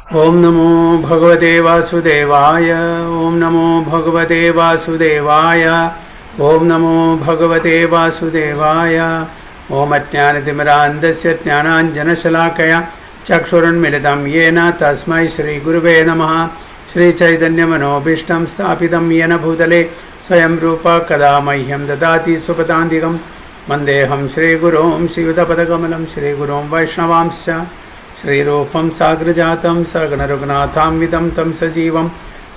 ओम नमो भगवते वासुदेवाय। ओम नमो भगवते वासुदेवाय। ओम नमो भगवते वासुदेवाय। ओम अज्ञानतिमिरान्धस्य ज्ञानाञ्जनशलाकया चक्षुरुन्मिलितं येन तस्मै श्रीगुरुवे नमः। श्रीचैतन्यमनोभीष्टं स्थापितं येन भूतले स्वयं रूप कदा मह्यं ददाति सुपदान्तिकं वन्देऽहं श्रीगुरों श्रीयुतपदकमलं श्रीगुरों वैष्णवांश्च श्रीरूपं साग्रजातं सगणरघुनाथान्वितं तं सजीवं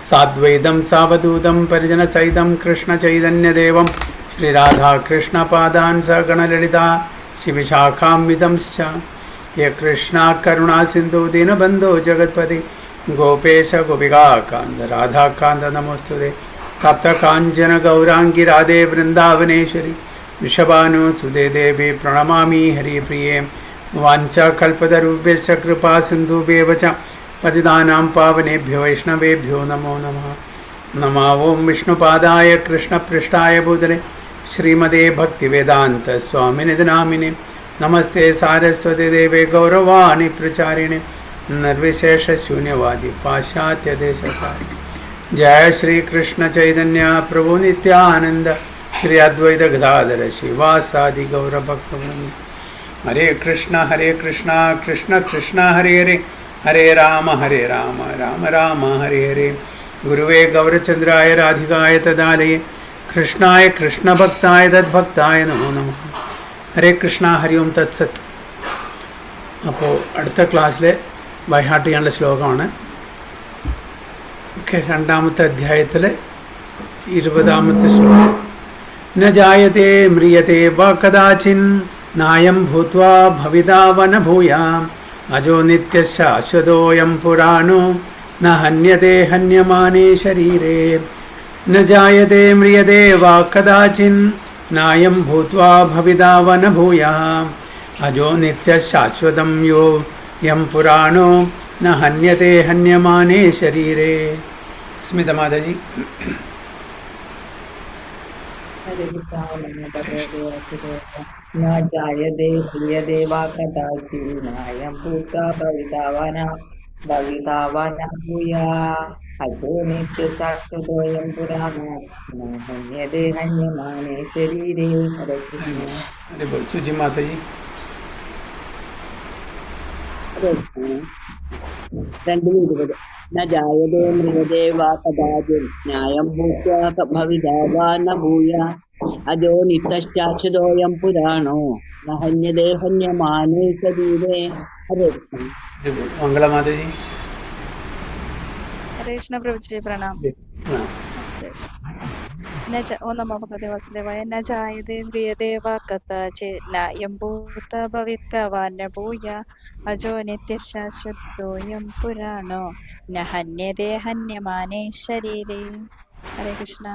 साद्वैतं सावधूतं परिजनसहितं कृष्णचैतन्यदेवं श्रीराधाकृष्णपादान् सगणललिता शिविशाखान्वितंश्च ये कृष्णा करुणासिन्धु दीनबन्धो जगत्पति गोपेश गोपिकान्त राधाकान्त नमोस्तुते। तप्तकाञ्चन गौराङ्गी राधे वृन्दावनेश्वरी वृषभानुसुते देवी प्रणमामि हरिप्रिये। वाञ्छाकल्पतरुभ्यश्च कृपा सिन्धुभ्येव च पतितानां पावनेभ्यो वैष्णवेभ्यो नमो नमः। नमो ॐ विष्णुपादाय कृष्णपृष्ठाय भूतले श्रीमते भक्तिवेदान्तस्वामिनिधि नामिने नमस्ते सारस्वती देवे गौरवाणि प्रचारिणे निर्विशेषशून्यवादी पाश्चात्यदेशकारि। जय श्री कृष्ण चैतन्य प्रभु नित्यानंद श्री अद्वैत गदाधर शिवासादि गौरभक्तवृंद। हरे कृष्ण कृष्ण कृष्ण हरे हरे हरे राम राम राम हरे हरे। गुरुवे गौरचंद्राय राधिकाय तदालये कृष्णाय कृष्ण भक्ताय तद्भक्ताय नमो नमः। हरे कृष्ण हरि ओम तत्सत्। അപ്പോൾ അടുത്ത ക്ലാസ്സിൽ ബൈഹാർട്ട് ചെയ്യാനുള്ള ശ്ലോകമാണ്. രണ്ടാമത്തെ അധ്യായത്തിലെ 20ാമത്തെ ശ്ലോകം. ന ജായത്തെ മ്രിയത്തെ വാ കദാചിൻ നായം ഭൂത്വാ ഭവിതാ വന ഭൂയാം അജോ നിത്യശാശ്വതോയം പുരാണോ ന ഹന്യത്തെ ഹന്യമാനേ ശരീരേ. ന ജായത്തെ മ്രിയത്തെ വാ കദാചിൻ നായം ഭൂത്വാ ഭവിതാ വന ഭൂയാം അജോ നിത്യശാശ്വതം യോ യം പുരാണോ ന ഹന്യത്തെ ഹന്യമാനേ ശരീരേ. സ്മിത മാതാജി. न जायते ह्रियते वा कदाचिन्नायं भूत्वा भविता वा न भूया अजो नित्यशाश्वतोऽयं पुराणो न हन्यते हन्यमाने शरीरे. हरे कृष्ण. സുജി മാതാജി. न जायते म्रियते वा कदाचिन् न्यायं भूत्वा भविता वा न भूया अजो नित्यश्चाश्वतोऽयं पुराणो न हन्यते हन्यमाने शरीरे. हरे कृष्ण. मंगला माताजी. हरे कृष्ण प्रभु जी प्रणाम। ओम नमो भगवते वासुदेवाय। न जायते म्रियते वा कदाचित् नायं भूत्वा भविता वा न भूया अजो नित्यशाश्वतोऽयं पुराणो न हन्यते हन्यमाने शरीरे. हरे कृष्ण.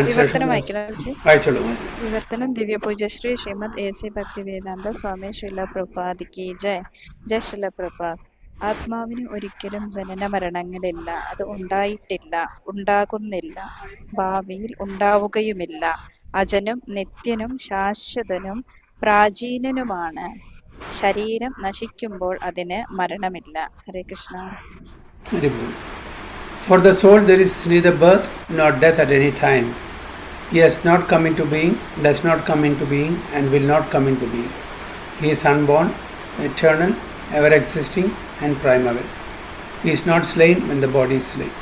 വിവർത്തനം വായിക്കണം. വിവർത്തനം ദിവ്യ പൂജ്യ ശ്രീ ശ്രീമദ് എ.സി. ഭക്തിവേദാന്ത സ്വാമി ശ്രീല പ്രഭുപാദ് കി ജയ്. ജയ് ശ്രീല പ്രഭുപാദ്. ആത്മാവിന് ഒരിക്കലും ജനന മരണങ്ങളില്ല. അത് ഉണ്ടായിട്ടില്ല, ഉണ്ടാകുന്നില്ല, ഭാവിയിൽ ഉണ്ടാവുകയുമില്ല. അജനും നിത്യനും ശാശ്വതനും പ്രാചീനനുമാണ്. ശരീരം നശിക്കുമ്പോൾ അതിന് മരണമില്ല. ഹരേ Krishna. For the soul there is neither birth nor death at any time. He has not come into being, does not come into being, and will not come into being. He is unborn, eternal, ever existing, and primeval. He is not slain when the body is slain.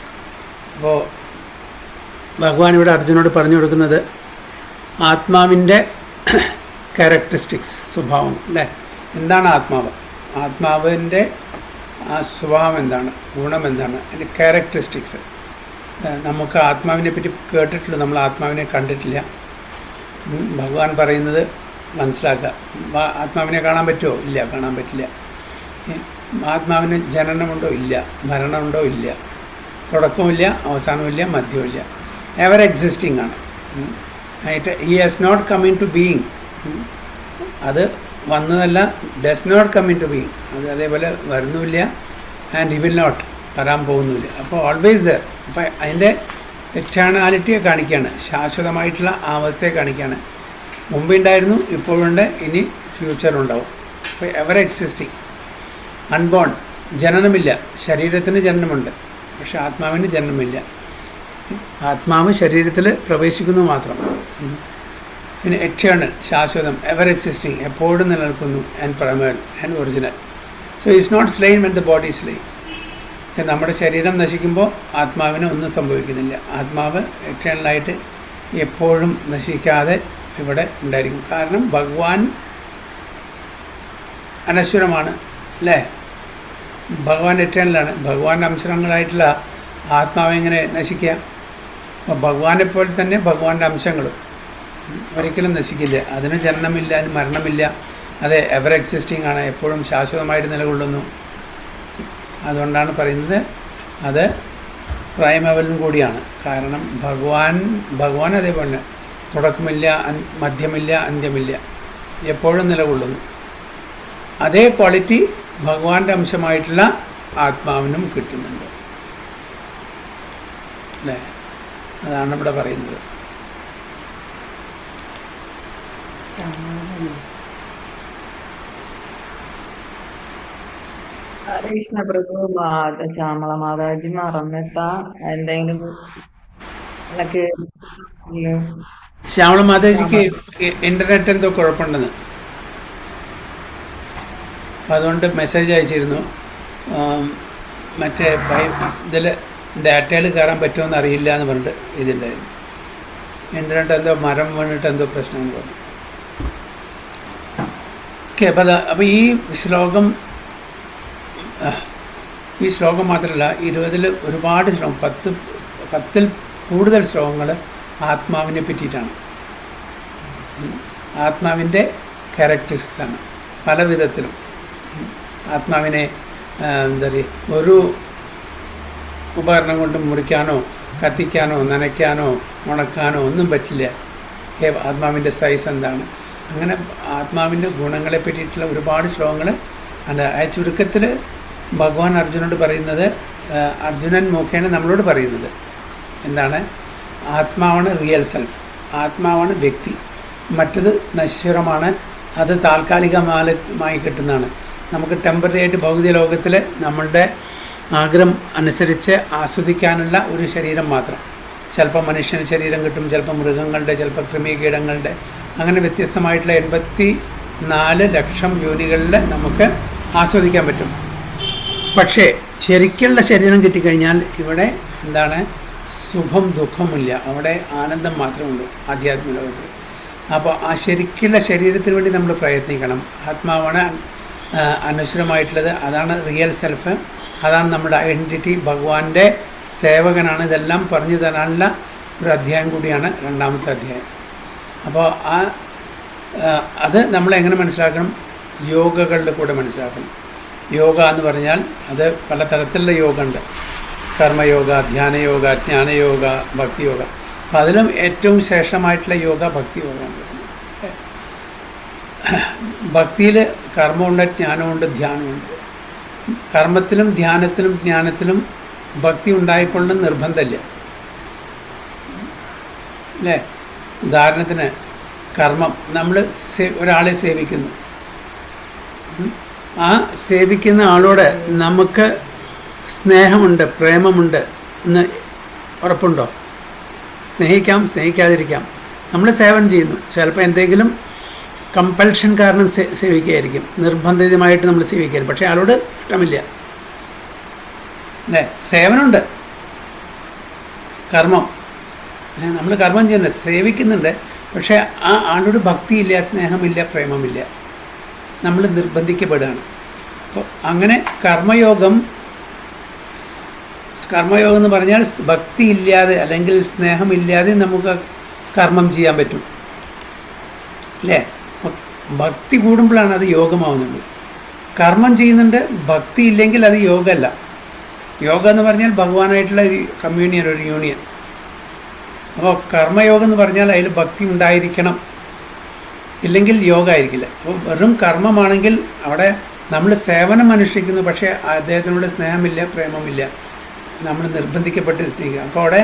അപ്പോൾ ഭഗവാൻ ഇവിടെ അർജുനോട് പറഞ്ഞു കൊടുക്കുന്നത് ആത്മാവിൻ്റെ characteristics, സ്വഭാവം അല്ലേ. എന്താണ് ആത്മാവ്? ആത്മാവിൻ്റെ ആ സ്വഭാവം എന്താണ്, ഗുണം എന്താണ്, അതിൻ്റെ ക്യാരക്ടറിസ്റ്റിക്സ്. നമുക്ക് ആത്മാവിനെ പറ്റി കേട്ടിട്ടില്ല, നമ്മൾ ആത്മാവിനെ കണ്ടിട്ടില്ല. ഭഗവാൻ പറയുന്നത് മനസ്സിലാക്കുക. ആത്മാവിനെ കാണാൻ പറ്റുമോ? ഇല്ല, കാണാൻ പറ്റില്ല. ആത്മാവിന് ജനനമുണ്ടോ? ഇല്ല. മരണമുണ്ടോ? ഇല്ല. തുടക്കമില്ല, അവസാനമില്ല, മധ്യമില്ല. എവർ എക്സിസ്റ്റിംഗ് ആണ്. He has not come into being. അത് വന്നതല്ല, does not come into being. അത് അതേപോലെ വരുന്നുമില്ല, ആൻഡ് ഹി വിൽ നോട്ട്, വരാൻ പോകുന്നില്ല. അപ്പോൾ ഓൾവേസ് ദർ. അപ്പോൾ അതിൻ്റെ എറ്റേണാലിറ്റിയെ കാണിക്കുകയാണ്, ശാശ്വതമായിട്ടുള്ള ആ അവസ്ഥയെ കാണിക്കുകയാണ്. മുമ്പുണ്ടായിരുന്നു, ഇപ്പോഴുണ്ട്, ഇനി ഫ്യൂച്ചറുണ്ടാവും. അപ്പോൾ എവർ എക്സിസ്റ്റിംഗ്. അൺബോൺ, ജനനമില്ല. ശരീരത്തിന് ജനനമുണ്ട്, പക്ഷെ ആത്മാവിന് ജനനമില്ല. ആത്മാവ് ശരീരത്തിൽ പ്രവേശിക്കുന്നു മാത്രം. പിന്നെ എറ്റേണൽ, ശാശ്വതം, എവർ എക്സിസ്റ്റിംഗ്, എപ്പോഴും നിലനിൽക്കുന്നു, and primal and original. So it's not slain when the body slain. നമ്മുടെ ശരീരം നശിക്കുമ്പോൾ ആത്മാവിന് ഒന്നും സംഭവിക്കുന്നില്ല. ആത്മാവ് എറ്റേണലായിട്ട് എപ്പോഴും നശിക്കാതെ ഇവിടെ ഉണ്ടായിരിക്കും. കാരണം ഭഗവാൻ അനശ്വരമാണ്, അല്ലേ? ഭഗവാൻ എറ്റേണലാണ്. ഭഗവാന്റെ അംശങ്ങളായിട്ടുള്ള ആത്മാവ് എങ്ങനെ നശിക്കുക? അപ്പോൾ ഭഗവാനെ പോലെ തന്നെ ഭഗവാന്റെ അംശങ്ങളും ഒരിക്കലും നശിക്കില്ല. അതിന് ജനനമില്ല, അതിന് മരണമില്ല. അത് എവർ എക്സിസ്റ്റിംഗ് ആണ്, എപ്പോഴും ശാശ്വതമായിട്ട് നിലകൊള്ളുന്നു. അതുകൊണ്ടാണ് പറയുന്നത് അത് പ്രൈമവലും കൂടിയാണ്. കാരണം ഭഗവാൻ അതേപോലെ തുടക്കമില്ല, മധ്യമില്ല, അന്ത്യമില്ല, എപ്പോഴും നിലകൊള്ളുന്നു. അതേ ക്വാളിറ്റി ഭഗവാന്റെ അംശമായിട്ടുള്ള ആത്മാവിനും കിട്ടുന്നുണ്ട്, അല്ലേ? അതാണ് ഇവിടെ പറയുന്നത്. ഹരേ കൃഷ്ണ പ്രഭു. ശ്യാമള മാതാജി മറന്നിട്ടാ എന്തെങ്കിലും ശ്യാമള മാതാജിക്ക് ഇന്റർനെറ്റ് എന്തോ കുഴപ്പമുണ്ടെന്ന്, അപ്പം അതുകൊണ്ട് മെസ്സേജ് അയച്ചിരുന്നു. മറ്റേ ഇതിൽ ഡാറ്റയിൽ കയറാൻ പറ്റുമെന്ന് അറിയില്ല എന്ന് പറഞ്ഞിട്ട് ഇതില്ലായിരുന്നു. ഇന്റർനെറ്റ് എന്തോ മരം വീണിട്ട് എന്തോ പ്രശ്നമെന്ന് പറഞ്ഞു. ഓക്കെ, അപ്പോൾ ഈ ശ്ലോകം മാത്രമല്ല, 20 ഒരുപാട് ശ്ലോകം, 10 കൂടുതൽ ശ്ലോകങ്ങൾ ആത്മാവിനെ പറ്റിയിട്ടാണ്. ആത്മാവിൻ്റെ ക്യാരക്ടറിസ്റ്റിക്സാണ് പല വിധത്തിലും. ആത്മാവിനെ എന്താ പറയുക, ഒരു ഉപകരണം കൊണ്ട് മുറിക്കാനോ കത്തിക്കാനോ നനയ്ക്കാനോ ഉണക്കാനോ ഒന്നും പറ്റില്ല. ആത്മാവിൻ്റെ സൈസ് എന്താണ്, അങ്ങനെ ആത്മാവിൻ്റെ ഗുണങ്ങളെ പറ്റിയിട്ടുള്ള ഒരുപാട് ശ്ലോകങ്ങൾ ഉണ്ട്. ആ ചുരുക്കത്തിൽ ഭഗവാൻ അർജുനോട് പറയുന്നത്, അർജുനൻ മുഖേന നമ്മളോട് പറയുന്നത് എന്താണ്? ആത്മാവാണ് റിയൽ സെൽഫ്, ആത്മാവാണ് വ്യക്തി. മറ്റത് നശ്വരമാണ്, അത് താൽക്കാലികമായി കിട്ടുന്നതാണ്. നമുക്ക് ടെമ്പററി ആയിട്ട് ഭൗതിക ലോകത്തിൽ നമ്മളുടെ ആഗ്രഹം അനുസരിച്ച് ആസ്വദിക്കാനുള്ള ഒരു ശരീരം മാത്രം. ചിലപ്പോൾ മനുഷ്യന് ശരീരം കിട്ടും, ചിലപ്പോൾ മൃഗങ്ങളുടെ, ചിലപ്പോൾ കൃമികീടങ്ങളുടെ, അങ്ങനെ വ്യത്യസ്തമായിട്ടുള്ള 84 ലക്ഷം യോനികളിൽ നമുക്ക് ആസ്വദിക്കാൻ പറ്റും. പക്ഷേ ശരിക്കുള്ള ശരീരം കിട്ടിക്കഴിഞ്ഞാൽ ഇവിടെ എന്താണ്? സുഖം ദുഃഖമില്ല, അവിടെ ആനന്ദം മാത്രമേ ഉള്ളൂ ആധ്യാത്മിക ലോകത്തിൽ. അപ്പോൾ ആ ശരിക്കുള്ള ശരീരത്തിന് വേണ്ടി നമ്മൾ പ്രയത്നിക്കണം. ആത്മാവാണ് അനശ്വരമായിട്ടുള്ളത്, അതാണ് റിയൽ സെൽഫ്, അതാണ് നമ്മുടെ ഐഡൻറ്റിറ്റി. ഭഗവാന്റെ സേവകനാണ്. ഇതെല്ലാം പറഞ്ഞു തരാനുള്ള ഒരു അധ്യായം കൂടിയാണ് 2ാമത്തെ അധ്യായം. അപ്പോൾ അത് നമ്മളെങ്ങനെ മനസ്സിലാക്കണം? യോഗകളുടെ കൂടെ മനസ്സിലാക്കണം. യോഗ എന്ന് പറഞ്ഞാൽ അത് പല തരത്തിലുള്ള യോഗ ഉണ്ട്. കർമ്മയോഗ, ധ്യാനയോഗ, ജ്ഞാനയോഗ, ഭക്തിയോഗ. അപ്പം അതിലും ഏറ്റവും ശ്രേഷ്ഠമായിട്ടുള്ള യോഗ ഭക്തിയോഗമാണ്. ഭക്തിയിൽ കർമ്മമുണ്ട്, ജ്ഞാനമുണ്ട്, ധ്യാനമുണ്ട്. കർമ്മത്തിലും ധ്യാനത്തിലും ജ്ഞാനത്തിലും ഭക്തി ഉണ്ടായിക്കൊള്ളുന്ന നിർബന്ധമില്ല, അല്ലേ? ഉദാഹരണത്തിന് കർമ്മം, നമ്മൾ ഒരാളെ സേവിക്കുന്നു. ആ സേവിക്കുന്ന ആളോട് നമുക്ക് സ്നേഹമുണ്ട്, പ്രേമമുണ്ട് എന്ന് ഉറപ്പുണ്ടോ? സ്നേഹിക്കാം, സ്നേഹിക്കാതിരിക്കാം. നമ്മൾ സേവനം ചെയ്യുന്നു. ചിലപ്പോൾ എന്തെങ്കിലും കമ്പൽഷൻ കാരണം സേവിക്കുകയായിരിക്കും, നിർബന്ധിതമായിട്ട് നമ്മൾ സേവിക്കുകയായിരിക്കും. പക്ഷേ ആളോട് ഇഷ്ടമില്ല, അല്ലേ? സേവനമുണ്ട്, കർമ്മം, നമ്മൾ കർമ്മം ചെയ്യുന്നത്, സേവിക്കുന്നുണ്ട്. പക്ഷേ ആ ആളോട് ഭക്തിയില്ല, സ്നേഹമില്ല, പ്രേമമില്ല, നമ്മൾ നിർബന്ധിക്കപ്പെടുകയാണ്. അപ്പോൾ അങ്ങനെ കർമ്മയോഗം എന്ന് പറഞ്ഞാൽ ഭക്തി ഇല്ലാതെ അല്ലെങ്കിൽ സ്നേഹമില്ലാതെ നമുക്ക് കർമ്മം ചെയ്യാൻ പറ്റും, അല്ലേ? ഭക്തി കൂടുമ്പോഴാണ് അത് യോഗമാവുന്നത്. കർമ്മം ചെയ്യുന്നുണ്ട്, ഭക്തി ഇല്ലെങ്കിൽ അത് യോഗമല്ല. യോഗ എന്ന് പറഞ്ഞാൽ ഭഗവാനായിട്ടുള്ള ഒരു കമ്മ്യൂണിയൻ, ഒരു യൂണിയൻ. അപ്പോൾ കർമ്മയോഗം എന്ന് പറഞ്ഞാൽ അതിൽ ഭക്തി ഉണ്ടായിരിക്കണം, ഇല്ലെങ്കിൽ യോഗ ആയിരിക്കില്ല. അപ്പോൾ വെറും കർമ്മമാണെങ്കിൽ അവിടെ നമ്മൾ സേവനം അനുഷ്ഠിക്കുന്നു, പക്ഷേ അദ്ദേഹത്തിനോട് സ്നേഹമില്ല, പ്രേമമില്ല, നമ്മൾ നിർബന്ധിക്കപ്പെട്ട് സ്നേഹിക്കുക. അപ്പോൾ അവിടെ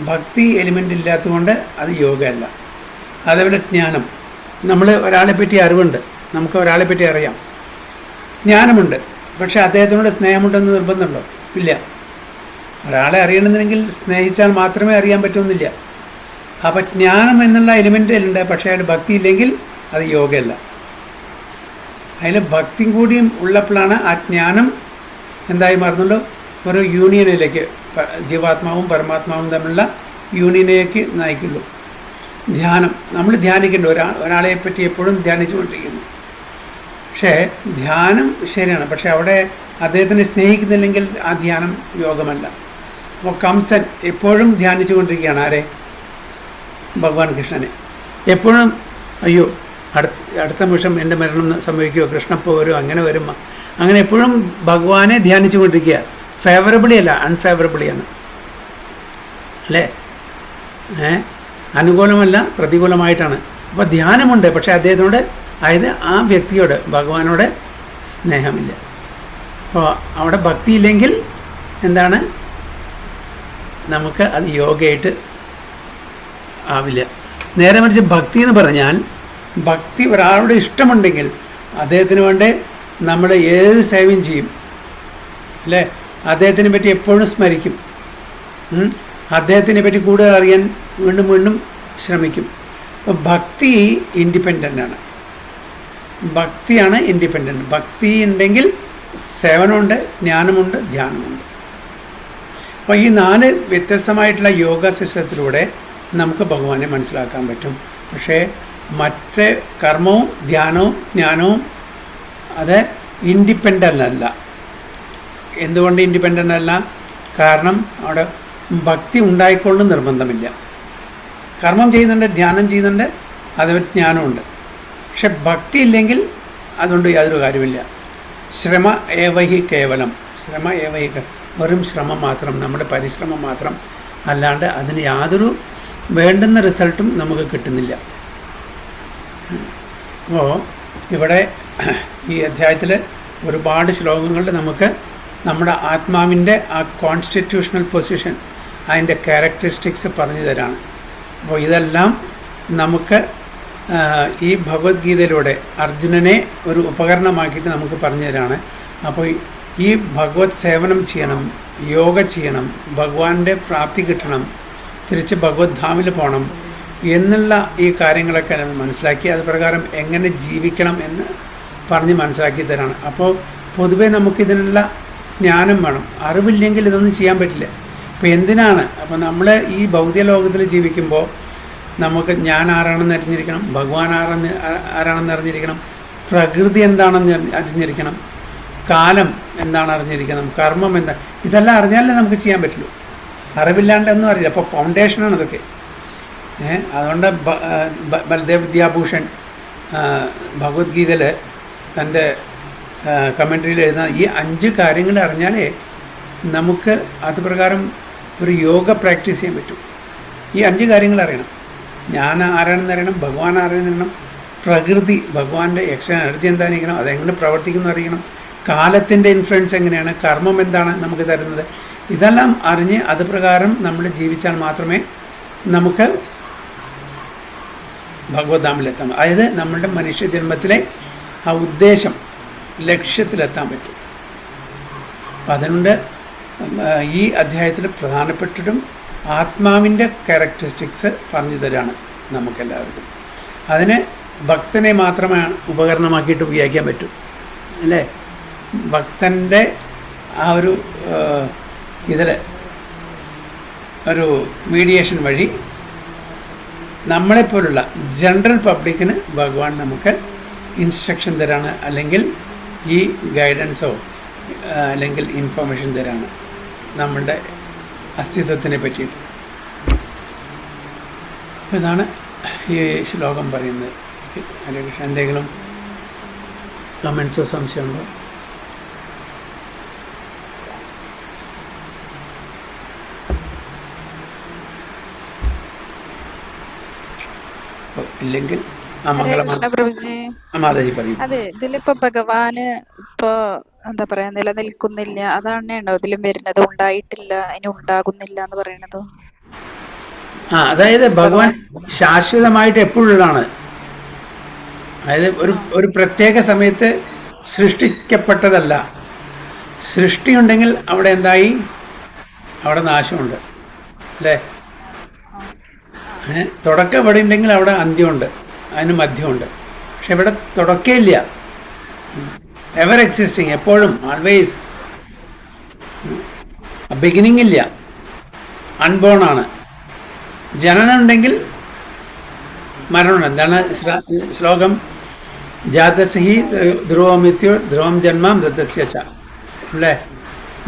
ഭക്തി എലിമെൻ്റ് ഇല്ലാത്തതുകൊണ്ട് അത് യോഗമല്ല. അതേപോലെ ജ്ഞാനം, നമ്മൾ ഒരാളെപ്പറ്റി അറിവുണ്ട്, നമുക്ക് ഒരാളെപ്പറ്റി അറിയാം, ജ്ഞാനമുണ്ട്. പക്ഷെ അദ്ദേഹത്തിനോട് സ്നേഹമുണ്ടെന്ന് നിർബന്ധമുണ്ടോ? ഇല്ല. ഒരാളെ അറിയണമെന്നുണ്ടെങ്കിൽ സ്നേഹിച്ചാൽ മാത്രമേ അറിയാൻ പറ്റുമെന്നില്ല. അപ്പം ജ്ഞാനം എന്നുള്ള എലിമെൻ്റിലുണ്ട്, പക്ഷേ അതിൽ ഭക്തി ഇല്ലെങ്കിൽ അത് യോഗയല്ല. അതിൽ ഭക്തിയും കൂടിയും ഉള്ളപ്പോഴാണ് ആ ജ്ഞാനം എന്തായി മാറുന്നുള്ളൂ, ഒരു യൂണിയനിലേക്ക്, ജീവാത്മാവും പരമാത്മാവും തമ്മിലുള്ള യൂണിയനിലേക്ക് നയിക്കുള്ളൂ. ധ്യാനം നമ്മൾ ധ്യാനിക്കേണ്ട ഒരാളെ പറ്റി എപ്പോഴും ധ്യാനിച്ചുകൊണ്ടിരിക്കുന്നു. പക്ഷേ ധ്യാനം ശരിയാണ്, പക്ഷെ അവിടെ അദ്ദേഹത്തിനെ സ്നേഹിക്കുന്നില്ലെങ്കിൽ ആ ധ്യാനം യോഗമല്ല. അപ്പോൾ കംസൻ എപ്പോഴും ധ്യാനിച്ചു കൊണ്ടിരിക്കുകയാണ് ആരെ? ഭഗവാൻ കൃഷ്ണനെ. എപ്പോഴും അയ്യോ അടുത്ത നിമിഷം എൻ്റെ മരണം സംഭവിക്കുമോ, കൃഷ്ണപ്പോൾ വരുമോ, അങ്ങനെ വരുമോ, അങ്ങനെ എപ്പോഴും ഭഗവാനെ ധ്യാനിച്ചു കൊണ്ടിരിക്കുക. ഫേവറബിളി അല്ല, അൺഫേവറബിളിയാണ് അല്ലേ? അനുകൂലമല്ല, പ്രതികൂലമായിട്ടാണ്. അപ്പോൾ ധ്യാനമുണ്ട്, പക്ഷേ അദ്ദേഹത്തിനോട്, അതായത് ആ വ്യക്തിയോട്, ഭഗവാനോട് സ്നേഹമില്ല. അപ്പോൾ അവിടെ ഭക്തിയില്ലെങ്കിൽ എന്താണ്, നമുക്ക് അത് യോഗയായിട്ട് ആവില്ല. നേരെ മറിച്ച് ഭക്തി എന്ന് പറഞ്ഞാൽ, ഭക്തി ഒരാളുടെ ഇഷ്ടമുണ്ടെങ്കിൽ അദ്ദേഹത്തിന് വേണ്ടി നമ്മൾ ഏത് സേവയും ചെയ്യും അല്ലേ? അദ്ദേഹത്തിനെ പറ്റി എപ്പോഴും സ്മരിക്കും, അദ്ദേഹത്തിനെ പറ്റി കൂടുതൽ അറിയാൻ വീണ്ടും വീണ്ടും ശ്രമിക്കും. അപ്പോൾ ഭക്തി ഇൻഡിപെൻഡൻ്റ് ആണ്. ഭക്തിയാണ് ഇൻഡിപെൻഡൻ്റ്. ഭക്തി ഉണ്ടെങ്കിൽ സേവനമുണ്ട്, ജ്ഞാനമുണ്ട്, ധ്യാനമുണ്ട്. അപ്പോൾ ഈ 4 വ്യത്യസ്തമായിട്ടുള്ള യോഗ സിസ്റ്റത്തിലൂടെ നമുക്ക് ഭഗവാനെ മനസ്സിലാക്കാൻ പറ്റും. പക്ഷേ മറ്റ് കർമ്മവും ധ്യാനവും ജ്ഞാനവും അത് ഇൻഡിപെൻഡൻ്റ് അല്ല. എന്തുകൊണ്ട് ഇൻഡിപെൻഡൻ്റ് അല്ല? കാരണം അവിടെ ഭക്തി ഉണ്ടായിക്കൊള്ളും നിർബന്ധമില്ല. കർമ്മം ചെയ്യുന്നുണ്ട്, ധ്യാനം ചെയ്യുന്നുണ്ട്, അതുപോലെ ജ്ഞാനമുണ്ട്. പക്ഷെ ഭക്തി ഇല്ലെങ്കിൽ അതുകൊണ്ട് യാതൊരു കാര്യമില്ല. ശ്രമ ഏവഹി കേവലം, ശ്രമ ഏവഹി, വെറും ശ്രമം മാത്രം, നമ്മുടെ പരിശ്രമം മാത്രം, അല്ലാണ്ട് അതിന് യാതൊരു വേണ്ടുന്ന റിസൾട്ടും നമുക്ക് കിട്ടുന്നില്ല. അപ്പോൾ ഇവിടെ ഈ അധ്യായത്തിൽ ഒരുപാട് ശ്ലോകങ്ങളിൽ നമുക്ക് നമ്മുടെ ആത്മാവിൻ്റെ ആ കോൺസ്റ്റിറ്റ്യൂഷണൽ പൊസിഷൻ, അതിൻ്റെ ക്യാരക്ടറിസ്റ്റിക്സ് പറഞ്ഞു തരാണ്. അപ്പോൾ ഇതെല്ലാം നമുക്ക് ഈ ഭഗവത്ഗീതയിലൂടെ അർജുനനെ ഒരു ഉപകരണമാക്കിയിട്ട് നമുക്ക് പറഞ്ഞു തരാണ്. അപ്പോൾ ഈ ഭഗവത് സേവനം ചെയ്യണം, യോഗ ചെയ്യണം, ഭഗവാന്റെ പ്രാപ്തി കിട്ടണം, തിരിച്ച് ഭഗവത് ധാമിൽ പോകണം എന്നുള്ള ഈ കാര്യങ്ങളൊക്കെ മനസ്സിലാക്കി അത് പ്രകാരം എങ്ങനെ ജീവിക്കണം എന്ന് പറഞ്ഞ് മനസ്സിലാക്കി തരാണ്. അപ്പോൾ പൊതുവേ നമുക്കിതിനുള്ള ജ്ഞാനം വേണം. അറിവില്ലെങ്കിൽ ഇതൊന്നും ചെയ്യാൻ പറ്റില്ല. അപ്പോൾ എന്തിനാണ്, അപ്പോൾ നമ്മൾ ഈ ഭൗതിക ലോകത്തിൽ ജീവിക്കുമ്പോൾ നമുക്ക് ഞാൻ ആരാണെന്ന് അറിഞ്ഞിരിക്കണം, ഭഗവാൻ ആരാണെന്ന് അറിഞ്ഞിരിക്കണം, പ്രകൃതി എന്താണെന്ന് അറിഞ്ഞിരിക്കണം, കാലം എന്താണ് അറിഞ്ഞിരിക്കണം, കർമ്മം എന്താണ്, ഇതെല്ലാം അറിഞ്ഞാലേ നമുക്ക് ചെയ്യാൻ പറ്റുള്ളൂ. അറിവില്ലാണ്ട് ഒന്നും അറിയില്ല. അപ്പോൾ ഫൗണ്ടേഷനാണ് ഇതൊക്കെ. അതുകൊണ്ട് ബൽദേവ് വിദ്യാഭൂഷൺ ഭഗവത്ഗീതയിൽ തൻ്റെ കമൻട്രിയിൽ എഴുതുന്ന ഈ 5 കാര്യങ്ങൾ അറിഞ്ഞാലേ നമുക്ക് അത് പ്രകാരം ഒരു യോഗ പ്രാക്ടീസ് ചെയ്യാൻ പറ്റും. ഈ 5 കാര്യങ്ങൾ അറിയണം. ഞാൻ ആരാണെന്ന് അറിയണം, ഭഗവാൻ ആരാണെന്ന് അറിയണം, പ്രകൃതി ഭഗവാന്റെ എക്സ്റ്റേണൽ എനർജി എന്തായിരിക്കണം, അതെങ്ങനെ പ്രവർത്തിക്കുന്നു അറിയണം, കാലത്തിൻ്റെ ഇൻഫ്ലുവൻസ് എങ്ങനെയാണ്, കർമ്മം എന്താണ് നമുക്ക് തരുന്നത്, ഇതെല്ലാം അറിഞ്ഞ് അത് പ്രകാരം നമ്മൾ ജീവിച്ചാൽ മാത്രമേ നമുക്ക് ഭഗവത്ധാമിലെത്താം. അതായത് നമ്മളുടെ മനുഷ്യജന്മത്തിലെ ആ ഉദ്ദേശം, ലക്ഷ്യത്തിലെത്താൻ പറ്റും. അപ്പം അതുകൊണ്ട് ഈ അധ്യായത്തിൽ പ്രധാനപ്പെട്ടിട്ടും ആത്മാവിൻ്റെ ക്യാരക്ടറിസ്റ്റിക്സ് പറഞ്ഞു തരാണ് നമുക്കെല്ലാവർക്കും. അതിന് ഭക്തനെ മാത്രമേ ഉപകരണമാക്കിയിട്ട് ഉപയോഗിക്കാൻ പറ്റൂ അല്ലേ? ഭക്തൻ്റെ ആ ഒരു ഇതിൽ ഒരു മീഡിയേഷൻ വഴി നമ്മളെപ്പോലുള്ള ജനറൽ പബ്ലിക്കിന് ഭഗവാൻ നമുക്ക് ഇൻസ്ട്രക്ഷൻ തരാണ്, അല്ലെങ്കിൽ ഈ ഗൈഡൻസോ അല്ലെങ്കിൽ ഇൻഫർമേഷൻ തരാണ് നമ്മളുടെ അസ്തിത്വത്തിനെ പറ്റിയിട്ട്. ഇതാണ് ഈ ശ്ലോകം പറയുന്നത്. ഹരേ കൃഷ്ണ. എന്തെങ്കിലും കമൻസോ സംശയമുണ്ടോ? ഇല്ലെങ്കിൽ മാതാജി പറയും. അതെ, ഇതിലിപ്പോ ഭഗവാന് ഇപ്പൊ എന്താ പറയാ, നിലനിൽക്കുന്നില്ല അതാണോ ഇതിലും വരുന്നത്? ഉണ്ടായിട്ടില്ല, ഇനി ഉണ്ടാകുന്നില്ല എന്ന് പറയണത്? അതായത് ഭഗവാൻ ശാശ്വതമായിട്ട് എപ്പോഴുള്ളതാണ്. അതായത് ഒരു പ്രത്യേക സമയത്ത് സൃഷ്ടിക്കപ്പെട്ടതല്ല. സൃഷ്ടി ഉണ്ടെങ്കിൽ അവിടെ എന്തായി? അവിടെ നാശമുണ്ട് അല്ലേ? തുടക്കം ഇവിടെ ഉണ്ടെങ്കിൽ അവിടെ അന്ത്യമുണ്ട്, അതിന് മധ്യമുണ്ട്. പക്ഷെ ഇവിടെ തുടക്കമില്ല, എവർ എക്സിസ്റ്റിങ്, എപ്പോഴും, ആൾവേസ്. ബിഗിനിങ് ഇല്ല, അൺബോൺ ആണ്. ജനനം ഉണ്ടെങ്കിൽ മരണമുണ്ട്. എന്താണ് ശ്ലോകം? ജാതസഹി ധ്രുവമിത്യോ ധ്രുവം ജന്മം മൃതസ്യ ച അല്ലേ?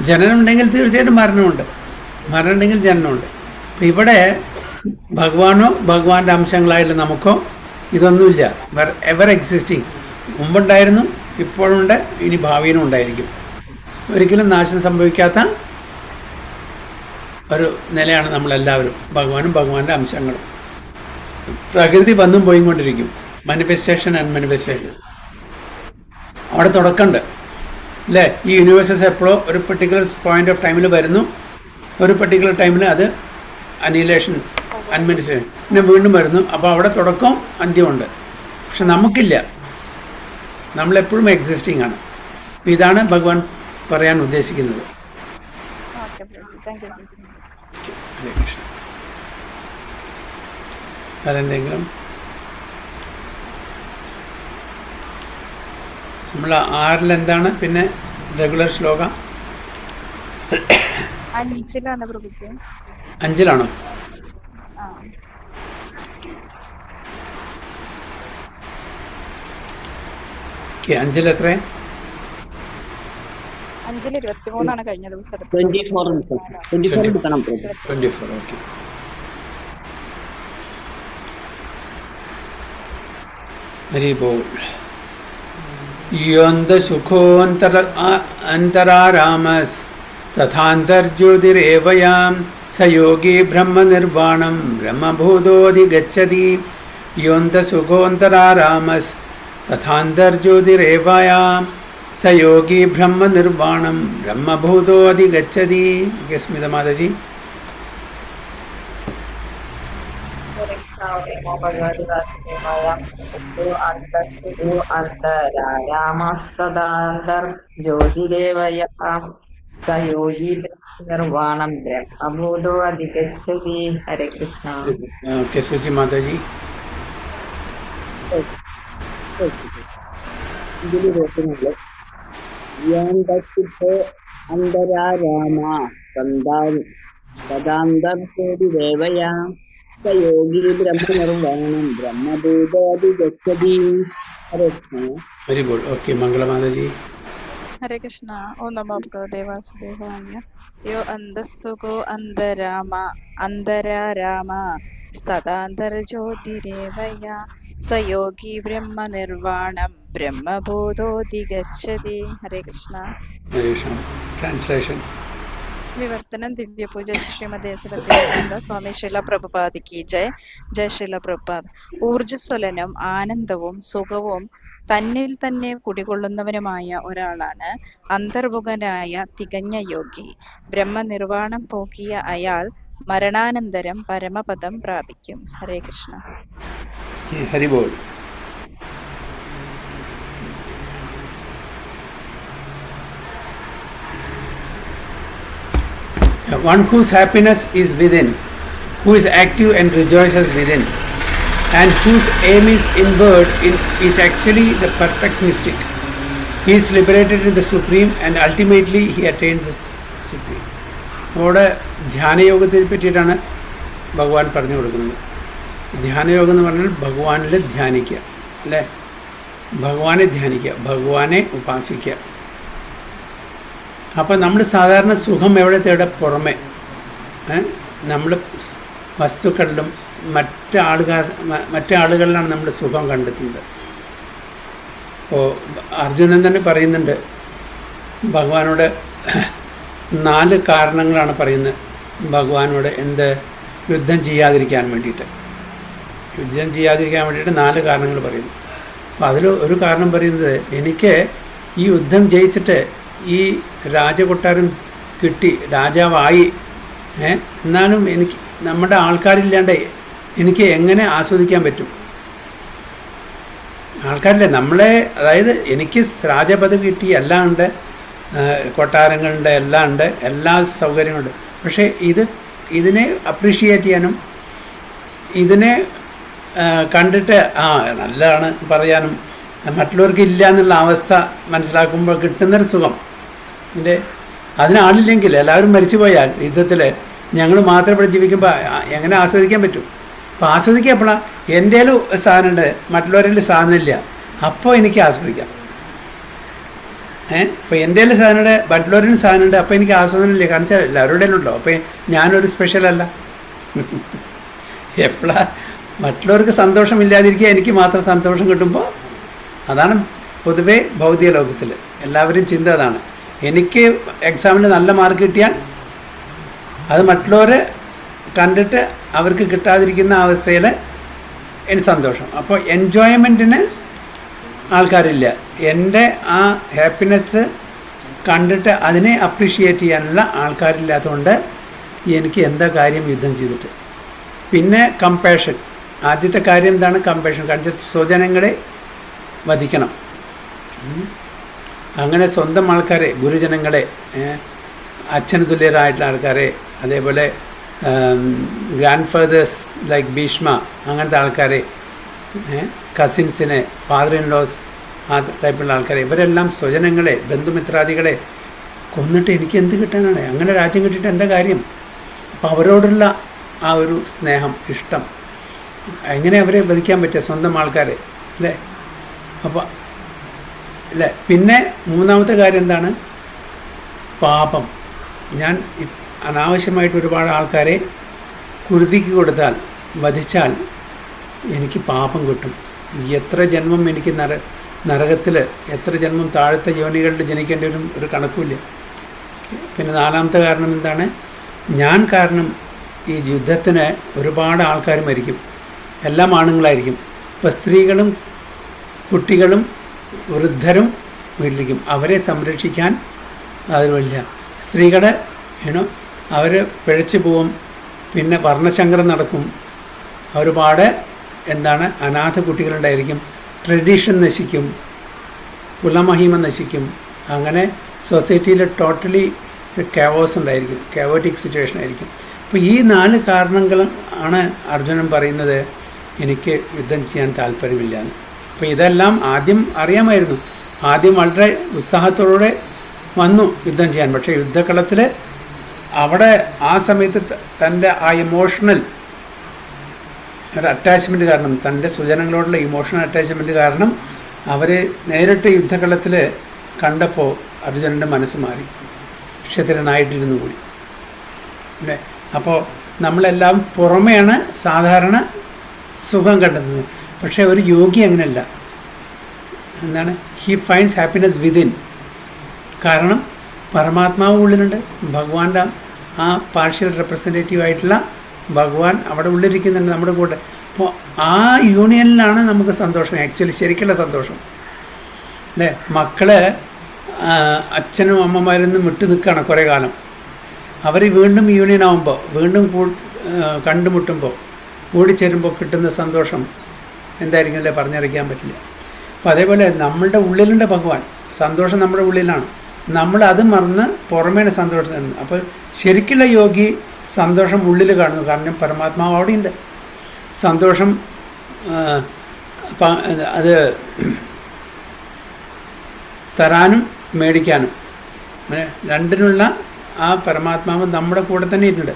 ജനനം ഉണ്ടെങ്കിൽ തീർച്ചയായിട്ടും മരണമുണ്ട്, മരണം ഉണ്ടെങ്കിൽ ജനനമുണ്ട്. അപ്പം ഇവിടെ ഭഗവാനോ ഭഗവാന്റെ അംശങ്ങളായിട്ടുള്ള നമുക്കോ ഇതൊന്നുമില്ല. എവർ എക്സിസ്റ്റിങ്, മുമ്പുണ്ടായിരുന്നു, ഇപ്പോഴുണ്ട്, ഇനി ഭാവിയിലും ഉണ്ടായിരിക്കും. ഒരിക്കലും നാശം സംഭവിക്കാത്ത ഒരു നിലയാണ് നമ്മളെല്ലാവരും, ഭഗവാനും ഭഗവാന്റെ അംശങ്ങളും. പ്രകൃതി വന്നും പോയി കൊണ്ടിരിക്കും, മാനിഫെസ്റ്റേഷൻ ആൻഡ് മാനിഫെസ്റ്റേഷൻ. അവിടെ തുടക്കമുണ്ട് അല്ലേ? ഈ യൂണിവേഴ്സസ് എപ്പോഴോ ഒരു പെർട്ടിക്കുലർ പോയിന്റ് ഓഫ് ടൈമിൽ വരുന്നു, ഒരു പെർട്ടിക്കുലർ ടൈമിൽ അത് അനിലേഷൻ, അഡ്മിനിസ്ട്രേഷൻ, പിന്നെ വീണ്ടും വരുന്നു. അപ്പോൾ അവിടെ തുടക്കവും അന്ത്യമുണ്ട്. പക്ഷെ നമുക്കില്ല, നമ്മളെപ്പോഴും എക്സിസ്റ്റിംഗ് ആണ്. ഇതാണ് ഭഗവാൻ പറയാൻ ഉദ്ദേശിക്കുന്നത്. ഹരേ കൃഷ്ണ. അതെന്തെങ്കിലും നമ്മൾ 6 എന്താണ് പിന്നെ റെഗുലർ ശ്ലോക? 5-ലാണ് പ്രഭുജി. 5-ലാണോ? ഓക്കെ, 5-ൽ എത്ര? 5-ൽ 23 കഴിഞ്ഞ ദിവസം. 24. ഓക്കെ. ഹരി ബോൾ. യോന്ത സുഖോന്തരാരാമസ് തഥാന്തർജ്യോതിരേവയാം സയോഗി ബ്രഹ്മനിർവാണം ബ്രഹ്മഭൂതോധിഗച്ഛതി. യോന്ത സുഖോന്തരാരാമസ് തഥാന്തർജ്യോതിരേവയാം സയോഗി ബ്രഹ്മനിർവാണം ബ്രഹ്മഭൂതോധിഗച്ഛതി. സ്മിത മാതാജി. നിർവാണം ബ്രഹ്മഭൂതോ അധിഗച്ഛതി. ഹരേ കൃഷ്ണ. ഓക്കെ, സുചി മാതാജി. ഇതില് കേൾക്കുന്നുണ്ട് അന്തരാരാമ സദാന്തർജോതി ദേവയാ സയോഗി ബ്രഹ്മനിർവാണം ബ്രഹ്മഭൂതോധിഗച്ഛതി. Hare Krishna. Very good. Okay, മംഗളമാതാജി. ഹരേ കൃഷ്ണ. ഓം നമോ ഭഗവതേ വാസുദേവായ. യോ അന്തസ്സുഖോ അന്തരാമ അന്തരാരാമ സ്തദാന്തർജ്യോതിരേവയ സയോഗി ബ്രഹ്മനിർവാണം ബ്രഹ്മഭൂതോധിഗച്ഛതി. ഹരേ കൃഷ്ണ. ട്രാൻസ്ലേഷൻ. വിവർത്തനം. ദിവ്യപൂജ ശ്രീമതി സദാനന്ദ സ്വാമി ശില പ്രഭുപാദ് കി ജയ്. ജയ് ശില പ്രഭുപാദ്. ഊർജ്ജസ്വലനും ആനന്ദവും സുഖവും തന്നിൽ തന്നെ കുടികൊള്ളുന്നവനുമായ ഒരാളാണ് അന്തർമുഖനായ തികഞ്ഞ യോഗി. ബ്രഹ്മനിർവാണം പോക്കിയ അയാൾ മരണാനന്തരം പരമപദം പ്രാപിക്കും. ഹരേ കൃഷ്ണ. ഹരി ബോൾ. One whose happiness is within, who is active and rejoices within, and whose aim is inward, is actually the perfect mystic. He is liberated in the Supreme and ultimately he attains the Supreme. അവിടെ ധ്യാനയോഗത്തെ പറ്റിയിട്ടാണ് ഭഗവാൻ പറഞ്ഞു കൊടുക്കുന്നത്. ധ്യാനയോഗം എന്ന് പറഞ്ഞാൽ ഭഗവാനിൽ ധ്യാനിക്കുക അല്ലേ? ഭഗവാനെ ധ്യാനിക്കുക, ഭഗവാനെ ഉപാസിക്കുക. അപ്പം നമ്മൾ സാധാരണ സുഖം എവിടെ തേട? പുറമെ. നമ്മൾ വസ്തുക്കളിലും മറ്റാളുകളിലാണ് നമ്മൾ സുഖം കണ്ടെത്തുന്നത്. അപ്പോൾ അർജുനൻ തന്നെ പറയുന്നുണ്ട് ഭഗവാനോട് 4 കാരണങ്ങളാണ് പറയുന്നത് ഭഗവാനോട് എന്ത് യുദ്ധം ചെയ്യാതിരിക്കാൻ വേണ്ടിയിട്ട്. യുദ്ധം ചെയ്യാതിരിക്കാൻ വേണ്ടിയിട്ട് 4 കാരണങ്ങൾ പറയുന്നു. അപ്പോൾ അതിൽ ഒരു കാരണം പറയുന്നത്, എനിക്ക് ഈ യുദ്ധം ജയിച്ചിട്ട് ഈ രാജകൊട്ടാരം കിട്ടി, രാജാവായി, എന്നാലും എനിക്ക് നമ്മുടെ ആൾക്കാരില്ലാണ്ട് എനിക്ക് എങ്ങനെ ആസ്വദിക്കാൻ പറ്റും? ആൾക്കാരില്ലേ നമ്മളെ, അതായത് എനിക്ക് രാജപദവി കിട്ടി, അല്ലാണ്ട് കൊട്ടാരങ്ങളുണ്ട്, എല്ലാം ഉണ്ട്, എല്ലാ സൗകര്യങ്ങളുണ്ട്. പക്ഷേ ഇതിനെ അപ്രീഷിയേറ്റ് ചെയ്യാനും ഇതിനെ കണ്ടിട്ട് നല്ലതാണ് പറയാനും മറ്റുള്ളവർക്ക് ഇല്ല എന്നുള്ള അവസ്ഥ മനസ്സിലാക്കുമ്പോൾ കിട്ടുന്നൊരു സുഖം. അതിനാളില്ലെങ്കിൽ എല്ലാവരും മരിച്ചു പോയാൽ യുദ്ധത്തിൽ ഞങ്ങൾ മാത്രം ഇവിടെ ജീവിക്കുമ്പോൾ എങ്ങനെ ആസ്വദിക്കാൻ പറ്റും? അപ്പോൾ ആസ്വദിക്കുക എപ്പോഴാണ്? എൻ്റെ സാധനമുണ്ട്, മറ്റുള്ളവരിൽ സാധനമില്ല, അപ്പോൾ എനിക്ക് ആസ്വദിക്കാം. ഇപ്പോൾ എൻ്റെ സാധനമുണ്ട്, മറ്റുള്ളവരിൽ സാധനമുണ്ട്, അപ്പോൾ എനിക്ക് ആസ്വാദനമില്ല. കാരണം വെച്ചാൽ എല്ലാവരുടെയും ഉണ്ടോ, അപ്പോൾ ഞാനൊരു സ്പെഷ്യലല്ല. എപ്പോഴാണ് മറ്റുള്ളവർക്ക് സന്തോഷമില്ലാതിരിക്കുക, എനിക്ക് മാത്രം സന്തോഷം കിട്ടുമ്പോൾ, അതാണ് പൊതുവേ ഭൗതിക ലോകത്തിൽ എല്ലാവരും ചിന്ത അതാണ്. എനിക്ക് എക്സാമിന് നല്ല മാർക്ക് കിട്ടിയാൽ അത് മറ്റുള്ളവർ കണ്ടിട്ട് അവർക്ക് കിട്ടാതിരിക്കുന്ന അവസ്ഥയിൽ എനിക്ക് സന്തോഷം. അപ്പോൾ എൻജോയ്മെൻറ്റിന് ആൾക്കാരില്ല. എൻ്റെ ആ ഹാപ്പിനെസ് കണ്ടിട്ട് അതിനെ അപ്രീഷിയേറ്റ് ചെയ്യാനുള്ള ആൾക്കാരില്ലാത്തതുകൊണ്ട് എനിക്ക് എന്താ കാര്യം യുദ്ധം ചെയ്തിട്ട്. പിന്നെ കമ്പാഷൻ. ആദ്യത്തെ കാര്യം എന്താണ്? കമ്പാഷൻ. കാരണം സ്വജനങ്ങളെ വധിക്കണം. അങ്ങനെ സ്വന്തം ആൾക്കാരെ, ഗുരുജനങ്ങളെ, അച്ഛന് തുല്യരായിട്ടുള്ള ആൾക്കാരെ, അതേപോലെ ഗ്രാൻഡ് ഫാദേഴ്സ് ലൈക്ക് ഭീഷ്മ, അങ്ങനത്തെ ആൾക്കാരെ, കസിൻസിനെ, ഫാദർ ഇൻ ലോസ്, ആ ടൈപ്പുള്ള ആൾക്കാരെ, ഇവരെല്ലാം സ്വജനങ്ങളെ, ബന്ധുമിത്രാദികളെ കൊന്നിട്ട് എനിക്ക് എന്ത് കിട്ടാനാണ്? അങ്ങനെ രാജ്യം കിട്ടിയിട്ട് എന്താ കാര്യം? അപ്പോൾ അവരോടുള്ള ആ ഒരു സ്നേഹം, ഇഷ്ടം, എങ്ങനെ അവരെ വധിക്കാൻ പറ്റുക? സ്വന്തം ആൾക്കാരെ, അല്ലേ? അപ്പോൾ അല്ലേ? പിന്നെ മൂന്നാമത്തെ കാര്യം എന്താണ്? പാപം. ഞാൻ അനാവശ്യമായിട്ട് ഒരുപാട് ആൾക്കാരെ കുരുതിക്ക് കൊടുത്താൽ, വധിച്ചാൽ എനിക്ക് പാപം കിട്ടും. എത്ര ജന്മം എനിക്ക് നരകത്തിൽ, എത്ര ജന്മം താഴത്തെ യോനികളിൽ ജനിക്കേണ്ടി വരും, ഒരു കണക്കുമില്ല. പിന്നെ നാലാമത്തെ കാരണം എന്താണ്? ഞാൻ കാരണം ഈ യുദ്ധത്തിന് ഒരുപാട് ആൾക്കാർ മരിക്കും. എല്ലാം ആണുങ്ങളായിരിക്കും. ഇപ്പോൾ സ്ത്രീകളും കുട്ടികളും വൃദ്ധരും വീട്ടിലിരിക്കും. അവരെ സംരക്ഷിക്കാൻ അതില്ല. സ്ത്രീകളെ അവർ പിഴച്ചു പോവും. പിന്നെ വർണ്ണശങ്കരം നടക്കും. ഒരുപാട് അനാഥ കുട്ടികളുണ്ടായിരിക്കും. ട്രഡീഷൻ നശിക്കും, കുലമഹിമ നശിക്കും. അങ്ങനെ സൊസൈറ്റിയിൽ ടോട്ടലി കാവോസ് ഉണ്ടായിരിക്കും, കാവോട്ടിക് സിറ്റുവേഷൻ ആയിരിക്കും. അപ്പോൾ ഈ 4 കാരണങ്ങൾ ആണ് അർജുനൻ പറയുന്നത് എനിക്ക് യുദ്ധം ചെയ്യാൻ താല്പര്യമില്ല എന്ന്. അപ്പോൾ ഇതെല്ലാം ആദ്യം അറിയാമായിരുന്നു. ആദ്യം വളരെ ഉത്സാഹത്തോടെ വന്നു യുദ്ധം ചെയ്യാൻ. പക്ഷേ യുദ്ധക്കളത്തിൽ അവിടെ ആ സമയത്ത് തൻ്റെ ആ ഇമോഷണൽ ഒരു അറ്റാച്ച്മെൻറ്റ് കാരണം, തൻ്റെ സുജനങ്ങളോടുള്ള ഇമോഷണൽ അറ്റാച്ച്മെൻറ്റ് കാരണം അവർ നേരിട്ട് യുദ്ധക്കളത്തിൽ കണ്ടപ്പോൾ അർജുനൻ്റെ മനസ്സ് മാറി, ക്ഷത്രിയനായിട്ടിരുന്നു കൂടി, അല്ലേ? അപ്പോൾ നമ്മളെല്ലാം പുറമെയാണ് സാധാരണ സുഖം കണ്ടെത്തുന്നത്. പക്ഷേ ഒരു യോഗി അങ്ങനെയല്ല. He finds happiness within. കാരണം പരമാത്മാവ് ഉള്ളിലുണ്ട്. ഭഗവാന്റെ ആ പാർഷ്യൽ റെപ്രസെൻറ്റേറ്റീവ് ആയിട്ടുള്ള ഭഗവാൻ അവിടെ ഉള്ളിരിക്കുന്നുണ്ട് നമ്മുടെ കൂടെ. അപ്പോൾ ആ യൂണിയനിലാണ് നമുക്ക് സന്തോഷം, ആക്ച്വലി ശരിക്കുള്ള സന്തോഷം, അല്ലേ? മക്കൾ അച്ഛനും അമ്മമാരിൽ നിന്നും വിട്ടു നിൽക്കുകയാണ് കുറേ കാലം. അവർ വീണ്ടും യൂണിയൻ ആകുമ്പോൾ, വീണ്ടും കണ്ടുമുട്ടുമ്പോൾ, കൂടിച്ചേരുമ്പോൾ കിട്ടുന്ന സന്തോഷം എന്തായിരിക്കും, അല്ലേ? പറഞ്ഞറിയിക്കാൻ പറ്റില്ല. അപ്പോൾ അതേപോലെ നമ്മളുടെ ഉള്ളിലുണ്ട് ഭഗവാൻ. സന്തോഷം നമ്മുടെ ഉള്ളിലാണ്. നമ്മൾ അത് മറന്ന് പുറമേണ് സന്തോഷം തരുന്നു. അപ്പോൾ ശരിക്കുള്ള യോഗി സന്തോഷം ഉള്ളിൽ കാണുന്നു. കാരണം പരമാത്മാവ് അവിടെയുണ്ട്. സന്തോഷം അത് തരാനും മേടിക്കാനും രണ്ടിനുള്ള ആ പരമാത്മാവ് നമ്മുടെ കൂടെ തന്നെ ഇരുന്നുണ്ട്.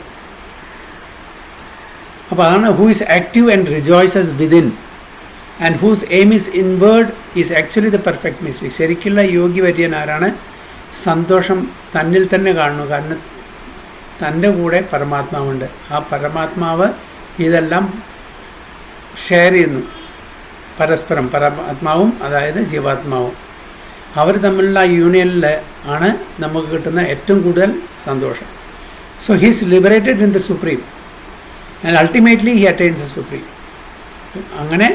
അപ്പോൾ അതാണ് who is active and rejoices within and whose aim is inward is actually the perfect mistake. ശരിക്കുള്ള യോഗി വര്യൻ ആരാണ്? സന്തോഷം തന്നിൽ തന്നെ കാണുന്നു. കാരണം തൻ്റെ കൂടെ പരമാത്മാവുണ്ട്. ആ പരമാത്മാവ് ഇതെല്ലാം ഷെയർ ചെയ്യുന്നു പരസ്പരം. പരമാത്മാവും അതായത് ജീവാത്മാവും അവർ തമ്മിലുള്ള യൂണിയനിൽ ആണ് നമുക്ക് കിട്ടുന്ന ഏറ്റവും കൂടുതൽ സന്തോഷം. So he is liberated in the supreme and ultimately he attains the supreme. അങ്ങനെ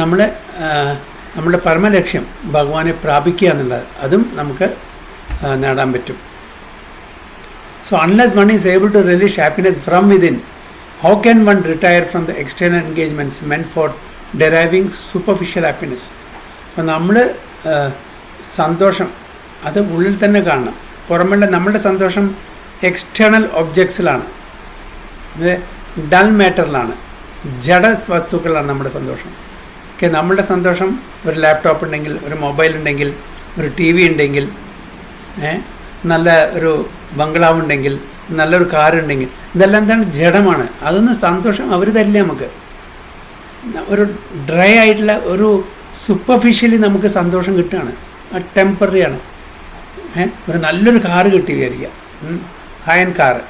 നമ്മുടെ പരമലക്ഷ്യം ഭഗവാനെ പ്രാപിക്കുക എന്നുള്ളത്, അതും നമുക്ക് നേടാൻ പറ്റും. So unless one is able to relish happiness from within, how can one retire from the external engagements meant for deriving superficial happiness? അപ്പോൾ നമ്മൾ സന്തോഷം അത് ഉള്ളിൽ തന്നെ കാണണം. പുറമേയുള്ള നമ്മുടെ സന്തോഷം എക്സ്റ്റേണൽ ഒബ്ജക്ട്സിലാണ്, ഡൾ മാറ്ററിലാണ്, ജഡ വസ്തുക്കളാണ് നമ്മുടെ സന്തോഷം. ഓക്കെ, നമ്മളുടെ സന്തോഷം ഒരു ലാപ്ടോപ്പ് ഉണ്ടെങ്കിൽ, ഒരു മൊബൈൽ ഉണ്ടെങ്കിൽ, ഒരു ടി വി ഉണ്ടെങ്കിൽ, നല്ല ഒരു ബംഗ്ലാവ് ഉണ്ടെങ്കിൽ, നല്ലൊരു കാറുണ്ടെങ്കിൽ, ഇതെല്ലാം എന്താണ്? ജഡമാണ്. അതൊന്നും സന്തോഷം അവർ തരില്ല നമുക്ക്. ഒരു ഡ്രൈ ആയിട്ടുള്ള ഒരു സൂപ്പർഫിഷ്യലി നമുക്ക് സന്തോഷം കിട്ടുകയാണ്, ടെമ്പററിയാണ്. ഒരു നല്ലൊരു കാറ് കിട്ടി വിചാരിക്കുക, ഹൈ ആൻഡ് കാറ്,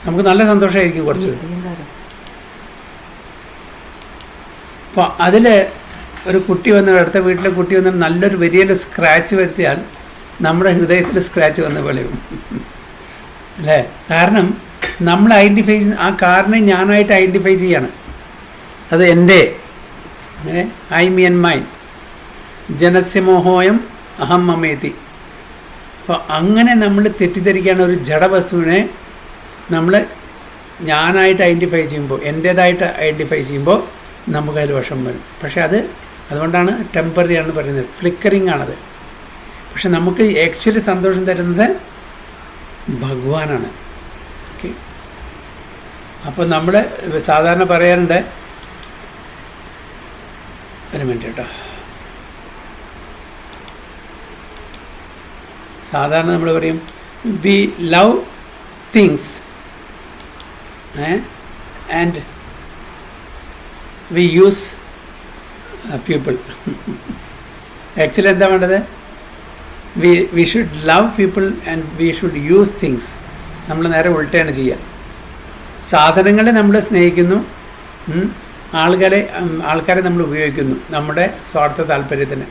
നമുക്ക് നല്ല സന്തോഷമായിരിക്കും കുറച്ച്. അപ്പോൾ അതിൽ ഒരു കുട്ടി വന്ന്, അടുത്ത വീട്ടിലെ കുട്ടി വന്ന് നല്ലൊരു വലിയ സ്ക്രാച്ച് വരുത്തിയാൽ നമ്മുടെ ഹൃദയത്തിൽ സ്ക്രാച്ച് വന്ന പോലെയും അല്ലേ? കാരണം നമ്മൾ ഐഡൻറ്റിഫൈ, ആ കാറിനെ ഞാനായിട്ട് ഐഡൻറ്റിഫൈ ചെയ്യാണ്. അത് എൻ്റെ, ഐ മീ ആൻഡ് മൈൻ, ജനസ്യമോഹോയം അഹം മമേതി. അപ്പോൾ അങ്ങനെ നമ്മൾ തെറ്റിദ്ധരിക്കുകയാണ്. ഒരു ജഡവസ്തുവിനെ നമ്മൾ ഞാനായിട്ട് ഐഡൻറ്റിഫൈ ചെയ്യുമ്പോൾ, എൻ്റേതായിട്ട് ഐഡൻറ്റിഫൈ ചെയ്യുമ്പോൾ നമുക്കതിൽ വിഷം വരും. പക്ഷേ അതുകൊണ്ടാണ് ടെമ്പററി ആണെന്ന് പറയുന്നത്, ഫ്ലിക്കറിങ് ആണത്. പക്ഷെ നമുക്ക് ആക്ച്വലി സന്തോഷം തരുന്നത് ഭഗവാനാണ്. ഓക്കെ, അപ്പോൾ നമ്മൾ സാധാരണ പറയാറുണ്ട്, ഒരു മിനിറ്റ് കേട്ടോ, സാധാരണ നമ്മൾ പറയും we love things and we use people. Actually എന്താ വേണ്ടത്? We should love people and we should use things. നമ്മൾ നേരെ ഉൾട്ടയാണ് ചെയ്യുക. സാധനങ്ങളെ നമ്മൾ സ്നേഹിക്കുന്നു, ആൾക്കാരെ നമ്മൾ ഉപയോഗിക്കുന്നു നമ്മുടെ സ്വാർത്ഥ താല്പര്യത്തിന്.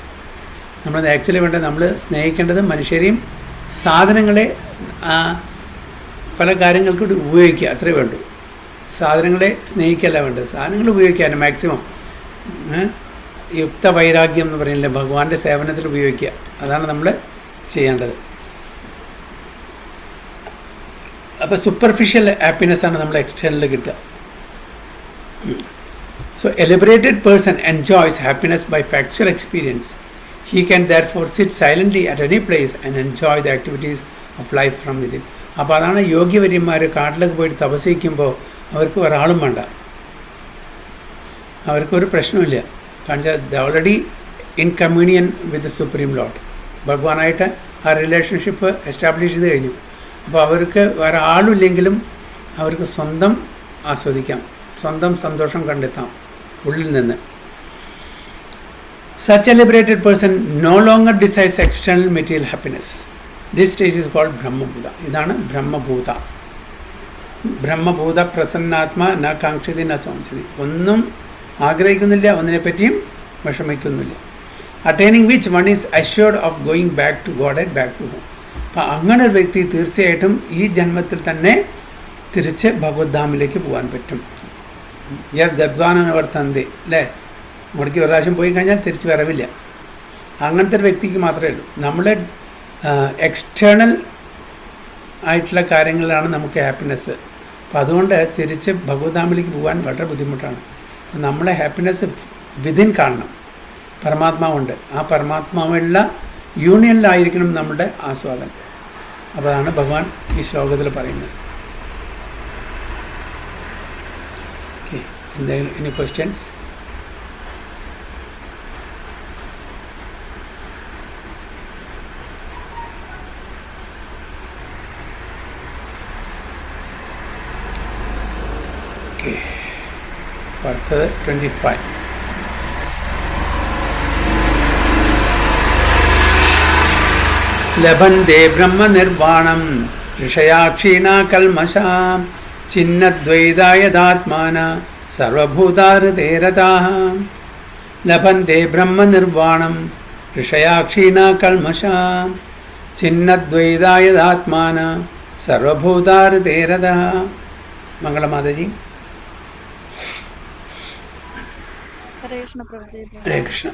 നമ്മൾ ആക്ച്വലി വേണ്ടത്, നമ്മൾ സ്നേഹിക്കേണ്ടത് മനുഷ്യരെയും സാധനങ്ങളെ പല കാര്യങ്ങൾക്ക് കൂടി ഉപയോഗിക്കുക, അത്രേ വേണ്ടൂ. സാധനങ്ങളെ സ്നേഹിക്കല്ല വേണ്ടത്, സാധനങ്ങൾ ഉപയോഗിക്കാൻ മാക്സിമം യുക്ത വൈരാഗ്യം എന്ന് പറയുന്നില്ലേ, ഭഗവാന്റെ സേവനത്തിൽ ഉപയോഗിക്കുക, അതാണ് നമ്മൾ ചെയ്യേണ്ടത്. അപ്പോൾ സൂപ്പർഫിഷ്യൽ ഹാപ്പിനെസ്സാണ് നമ്മൾ എക്സ്റ്റേണലിൽ കിട്ടുക. So a liberated person enjoys happiness by factual experience. He can therefore sit silently at any place and enjoy the activities of life from within. അപ്പോൾ അതാണ് യോഗ്യവര്യന്മാർ കാട്ടിലേക്ക് പോയിട്ട് തപസ്സിക്കുമ്പോൾ അവർക്ക് ഒരാളും വേണ്ട, അവർക്കൊരു പ്രശ്നമില്ല. കാരണം the already in communion with the supreme lord, ഭഗവാനായിട്ട് ആ റിലേഷൻഷിപ്പ് എസ്റ്റാബ്ലിഷ് ചെയ്ത് കഴിഞ്ഞു. അപ്പോൾ അവർക്ക് വേറെ ആളുമില്ലെങ്കിലും അവർക്ക് സ്വന്തം ആസ്വദിക്കാം, സ്വന്തം സന്തോഷം കണ്ടെത്താം ഉള്ളിൽ നിന്ന്. Such a liberated person no longer desires external material happiness. This stage is called Brahmabhuta. ഇതാണ് ബ്രഹ്മഭൂത. ബ്രഹ്മഭൂത പ്രസന്നാത്മ ന കാംക്ഷതി ന സോഞ്ചതി. ഒന്നും ആഗ്രഹിക്കുന്നില്ല, ഒന്നിനെപ്പറ്റിയും വിഷമിക്കുന്നില്ല. Attaining which one is assured of going back to God and back to home. അപ്പം അങ്ങനെ ഒരു വ്യക്തി തീർച്ചയായിട്ടും ഈ ജന്മത്തിൽ തന്നെ തിരിച്ച് ഭഗവദ്ധാമിലേക്ക് പോകാൻ പറ്റും. ഗദ്വാനവർത്തന്തി അല്ലേ, ഇവിടേക്ക് ഒരു പ്രാവശ്യം പോയി കഴിഞ്ഞാൽ തിരിച്ച് വരവില്ല. അങ്ങനത്തെ ഒരു വ്യക്തിക്ക് മാത്രമേ ഉള്ളൂ. നമ്മളെ എക്സ്റ്റേണൽ ആയിട്ടുള്ള കാര്യങ്ങളിലാണ് നമുക്ക് ഹാപ്പിനെസ്. അപ്പം അതുകൊണ്ട് തിരിച്ച് ഭഗവദ്ധാമിലേക്ക് പോകാൻ വളരെ ബുദ്ധിമുട്ടാണ്. അപ്പം നമ്മളെ ഹാപ്പിനെസ് വിതിൻ കാണണം, പരമാത്മാവുണ്ട്. ആ പരമാത്മാവുള്ള യൂണിയനിലായിരിക്കണം നമ്മുടെ ആസ്വാദനം. അപ്പോൾ അതാണ് ഭഗവാൻ ഈ ശ്ലോകത്തിൽ പറയുന്നത്. ഓക്കെ, എന്തെങ്കിലും ഇനി ക്വസ്റ്റ്യൻസ്? ഓക്കെ, അടുത്തത് 25. ലഭന്തേ ബ്രഹ്മനിർവാണം ഋഷയാക്ഷീണാ കൽമഷാം ചിന്നദ്വൈതായതാത്മാന സർവഭൂതാഹൃതേരതാഃ. ലഭന്തേ ബ്രഹ്മനിർവാണം ഋഷയാക്ഷീണാ കൽമഷാം ചിന്നദ്വൈതായതാത്മാന സർവഭൂതാഹൃതേരതാഃ. മംഗളമാതാജി. ഹരേ കൃഷ്ണ പ്രഭുജി. ഹരേ കൃഷ്ണ.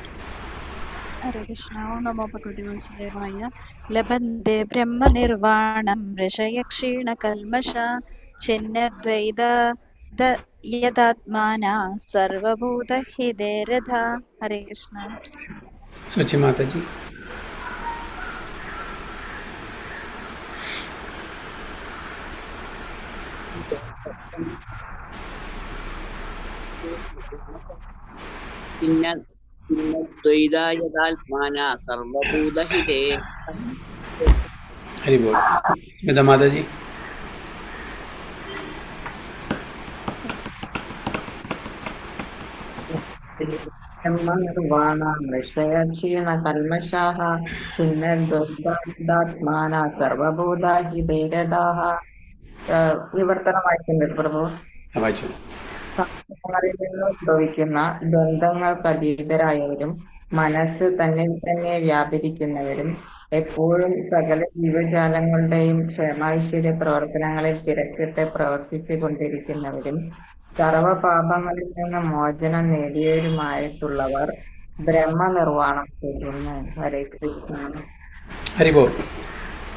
ഹരേ കൃഷ്ണ. ഓം നമോ ഭഗവതി വാസുദേവായ. ലഭന്തേ ബ്രഹ്മ നിർവാണം ഋഷയക്ഷീണ കൽമഷ ഛിന്നദ്വൈത യദാത്മാന സർവഭൂത ഹിതേരഥ. ഹരേ കൃഷ്ണ. സുചി മാതാജി. ദ്വൈതായതാത്മാന സർവഭൂതഹിതേ. हरि बोल. स्मिता माता जी. ക്ഷീണകൽമഷാः ചിന്നദ്വൈതാത്മാന സർവഭൂതാഹി ധൈരതാः. വിവർത്തനം വായിക്കുന്നുണ്ട് പ്രഭു. വായിച്ചു. സംഘങ്ങളിൽ നിന്ന് ഉദ്ഭവിക്കുന്ന ദ്വന്ദ്ങ്ങൾക്ക് അതീതരായവരും മനസ്സ് തന്നിൽ തന്നെ വ്യാപരിക്കുന്നവരും എപ്പോഴും സകല ജീവജാലങ്ങളുടെയും ക്ഷേമൈശ്വര്യ പ്രവർത്തനങ്ങളിൽ തിരക്കിട്ട് പ്രവർത്തിച്ചു കൊണ്ടിരിക്കുന്നവരും സർവപാപങ്ങളിൽ നിന്ന് മോചനം നേടിയവരുമായിട്ടുള്ളവർ ബ്രഹ്മനിർവാണം ചെയ്യുന്നു. ഹരേ Krishna. Hari Bol.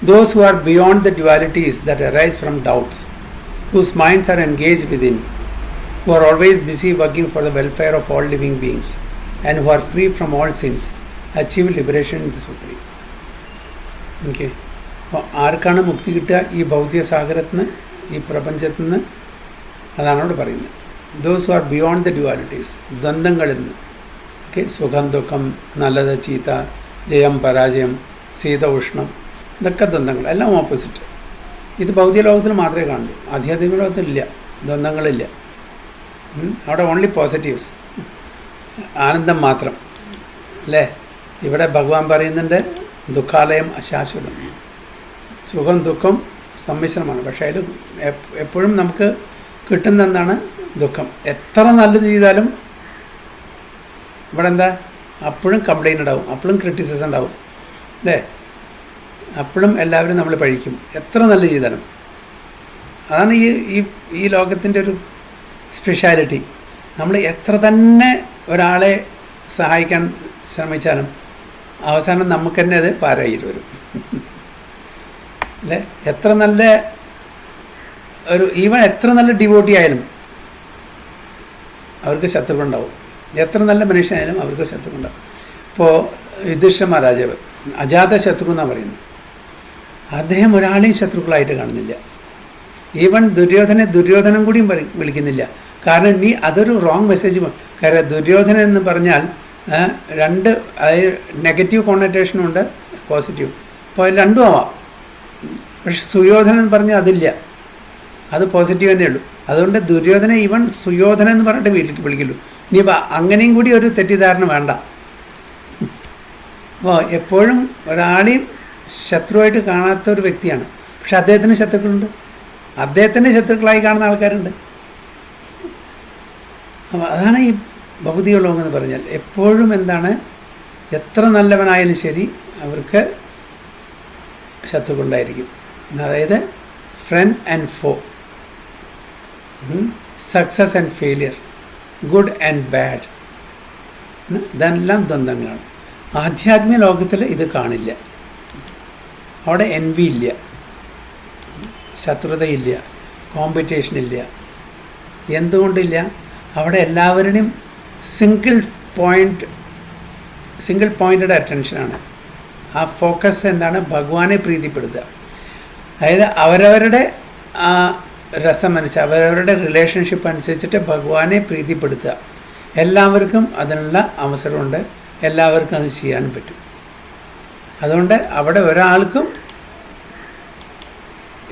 Those who are beyond the dualities that arise from doubts, whose minds are engaged within, who are always busy working for the welfare of all living beings, and who are free from all sins, achieve liberation in the Supreme. Okay. അപ്പോൾ ആർക്കാണ് മുക്തി കിട്ടുക? ഈ ഭൗതിക സാഗരത്തിൽ നിന്ന്, ഈ പ്രപഞ്ചത്തിൽ നിന്ന്. അതാണ് അവിടെ പറയുന്നത്. Those who are beyond the dualities, ദ്വന്ദ്ങ്ങളിൽ നിന്ന്. ഓക്കെ, സുഖം ദുഃഖം, നല്ലത് ചീത്ത, ജയം പരാജയം, ശീത ഉഷ്ണം, ഇതൊക്കെ ദ്വന്ദ്ങ്ങൾ, എല്ലാം ഓപ്പോസിറ്റ്. ഇത് ഭൗതിക ലോകത്തിൽ മാത്രമേ കാണുള്ളൂ, ആധ്യാത്മിക ലോകത്തിലില്ല, ദ്വന്ദ്ങ്ങളില്ല. അവിടെ ഓൺലി പോസിറ്റീവ്സ്, ആനന്ദം മാത്രം അല്ലേ. ഇവിടെ ഭഗവാൻ പറയുന്നുണ്ട് ദുഃഖാലയം അശാശ്വതം, സുഖം ദുഃഖം സമ്മിശ്രമാണ്. പക്ഷേ അതിൽ എപ്പോഴും നമുക്ക് കിട്ടുന്ന എന്താണ്? ദുഃഖം. എത്ര നല്ലത് ചെയ്താലും ഇവിടെ എന്താ? അപ്പോഴും കംപ്ലൈൻറ്റ് ഉണ്ടാവും, അപ്പോഴും ക്രിറ്റിസിസം ഉണ്ടാവും അല്ലേ. അപ്പോഴും എല്ലാവരും നമ്മൾ പഴിക്കും, എത്ര നല്ല ചെയ്താലും. അതാണ് ഈ ലോകത്തിൻ്റെ ഒരു സ്പെഷ്യാലിറ്റി. നമ്മൾ എത്ര തന്നെ ഒരാളെ സഹായിക്കാൻ ശ്രമിച്ചാലും അവസാനം നമുക്ക് തന്നെ അത് പാരായിട്ട് വരും അല്ലേ. എത്ര നല്ല ഈവൻ എത്ര നല്ല ഡിവോട്ടി ആയാലും അവർക്ക് ശത്രുക്കളുണ്ടാവും. എത്ര നല്ല മനുഷ്യനായാലും അവർക്ക് ശത്രുക്കളുണ്ടാവും. ഇപ്പോൾ യുധിഷ്ഠിര മഹാരാജാവ് അജാത ശത്രു എന്നാണ് പറയുന്നത്. അദ്ദേഹം ഒരാളെയും ശത്രുക്കളായിട്ട് കാണുന്നില്ല. ഈവൻ ദുര്യോധനം കൂടിയും വിളിക്കുന്നില്ല. കാരണം നീ അതൊരു റോങ് മെസ്സേജ്. കാരണം ദുര്യോധനൻ എന്ന് പറഞ്ഞാൽ രണ്ട്, അതായത് നെഗറ്റീവ് കോണറ്റേഷനും ഉണ്ട്, പോസിറ്റീവ്. അപ്പോൾ അതിൽ രണ്ടും ആവാം. പക്ഷെ സുയോധനൻ എന്ന് പറഞ്ഞാൽ അതില്ല, അത് പോസിറ്റീവ് തന്നെ ഉള്ളൂ. അതുകൊണ്ട് ദുര്യോധന ഈവൻ സുയോധനൻ എന്ന് പറഞ്ഞിട്ട് വിളിക്കുള്ളൂ. ഇനിയിപ്പോൾ അങ്ങനെയും കൂടി ഒരു തെറ്റിദ്ധാരണ വേണ്ട. അപ്പോൾ എപ്പോഴും ഒരാളെയും ശത്രുവായിട്ട് കാണാത്ത ഒരു വ്യക്തിയാണ്. പക്ഷെ അദ്ദേഹത്തിന് ശത്രുക്കളുണ്ട്, അദ്ദേഹത്തിൻ്റെ ശത്രുക്കളായി കാണുന്ന ആൾക്കാരുണ്ട്. അപ്പോൾ അതാണ് ഈ ഭൗതിക ലോകം എന്ന് പറഞ്ഞാൽ. എപ്പോഴും എന്താണ്? എത്ര നല്ലവനായാലും ശരി അവർക്ക് ശത്രുക്കളുണ്ടായിരിക്കും. അതായത് ഫ്രണ്ട് ആൻഡ് ഫോ, success and failure, good and bad, ഇതെല്ലാം ദ്വന്ദ്ങ്ങളാണ്. ആധ്യാത്മിക ലോകത്തിൽ ഇത് കാണില്ല. അവിടെ എൻവി ഇല്ല, ശത്രുതയില്ല, കോമ്പറ്റീഷനില്ല. എന്തുകൊണ്ടില്ല? അവിടെ എല്ലാവരുടെയും സിംഗിൾ പോയിൻറ്റഡ് അറ്റൻഷനാണ്. ആ ഫോക്കസ് എന്താണ്? ഭഗവാനെ പ്രീതിപ്പെടുത്തുക. അതായത് അവരവരുടെ ആ രസമനുസരിച്ച്, അവരവരുടെ റിലേഷൻഷിപ്പ് അനുസരിച്ചിട്ട് ഭഗവാനെ പ്രീതിപ്പെടുത്തുക. എല്ലാവർക്കും അതിനുള്ള അവസരമുണ്ട്, എല്ലാവർക്കും അത് ചെയ്യാനും പറ്റും. അതുകൊണ്ട് അവിടെ ഒരാൾക്കും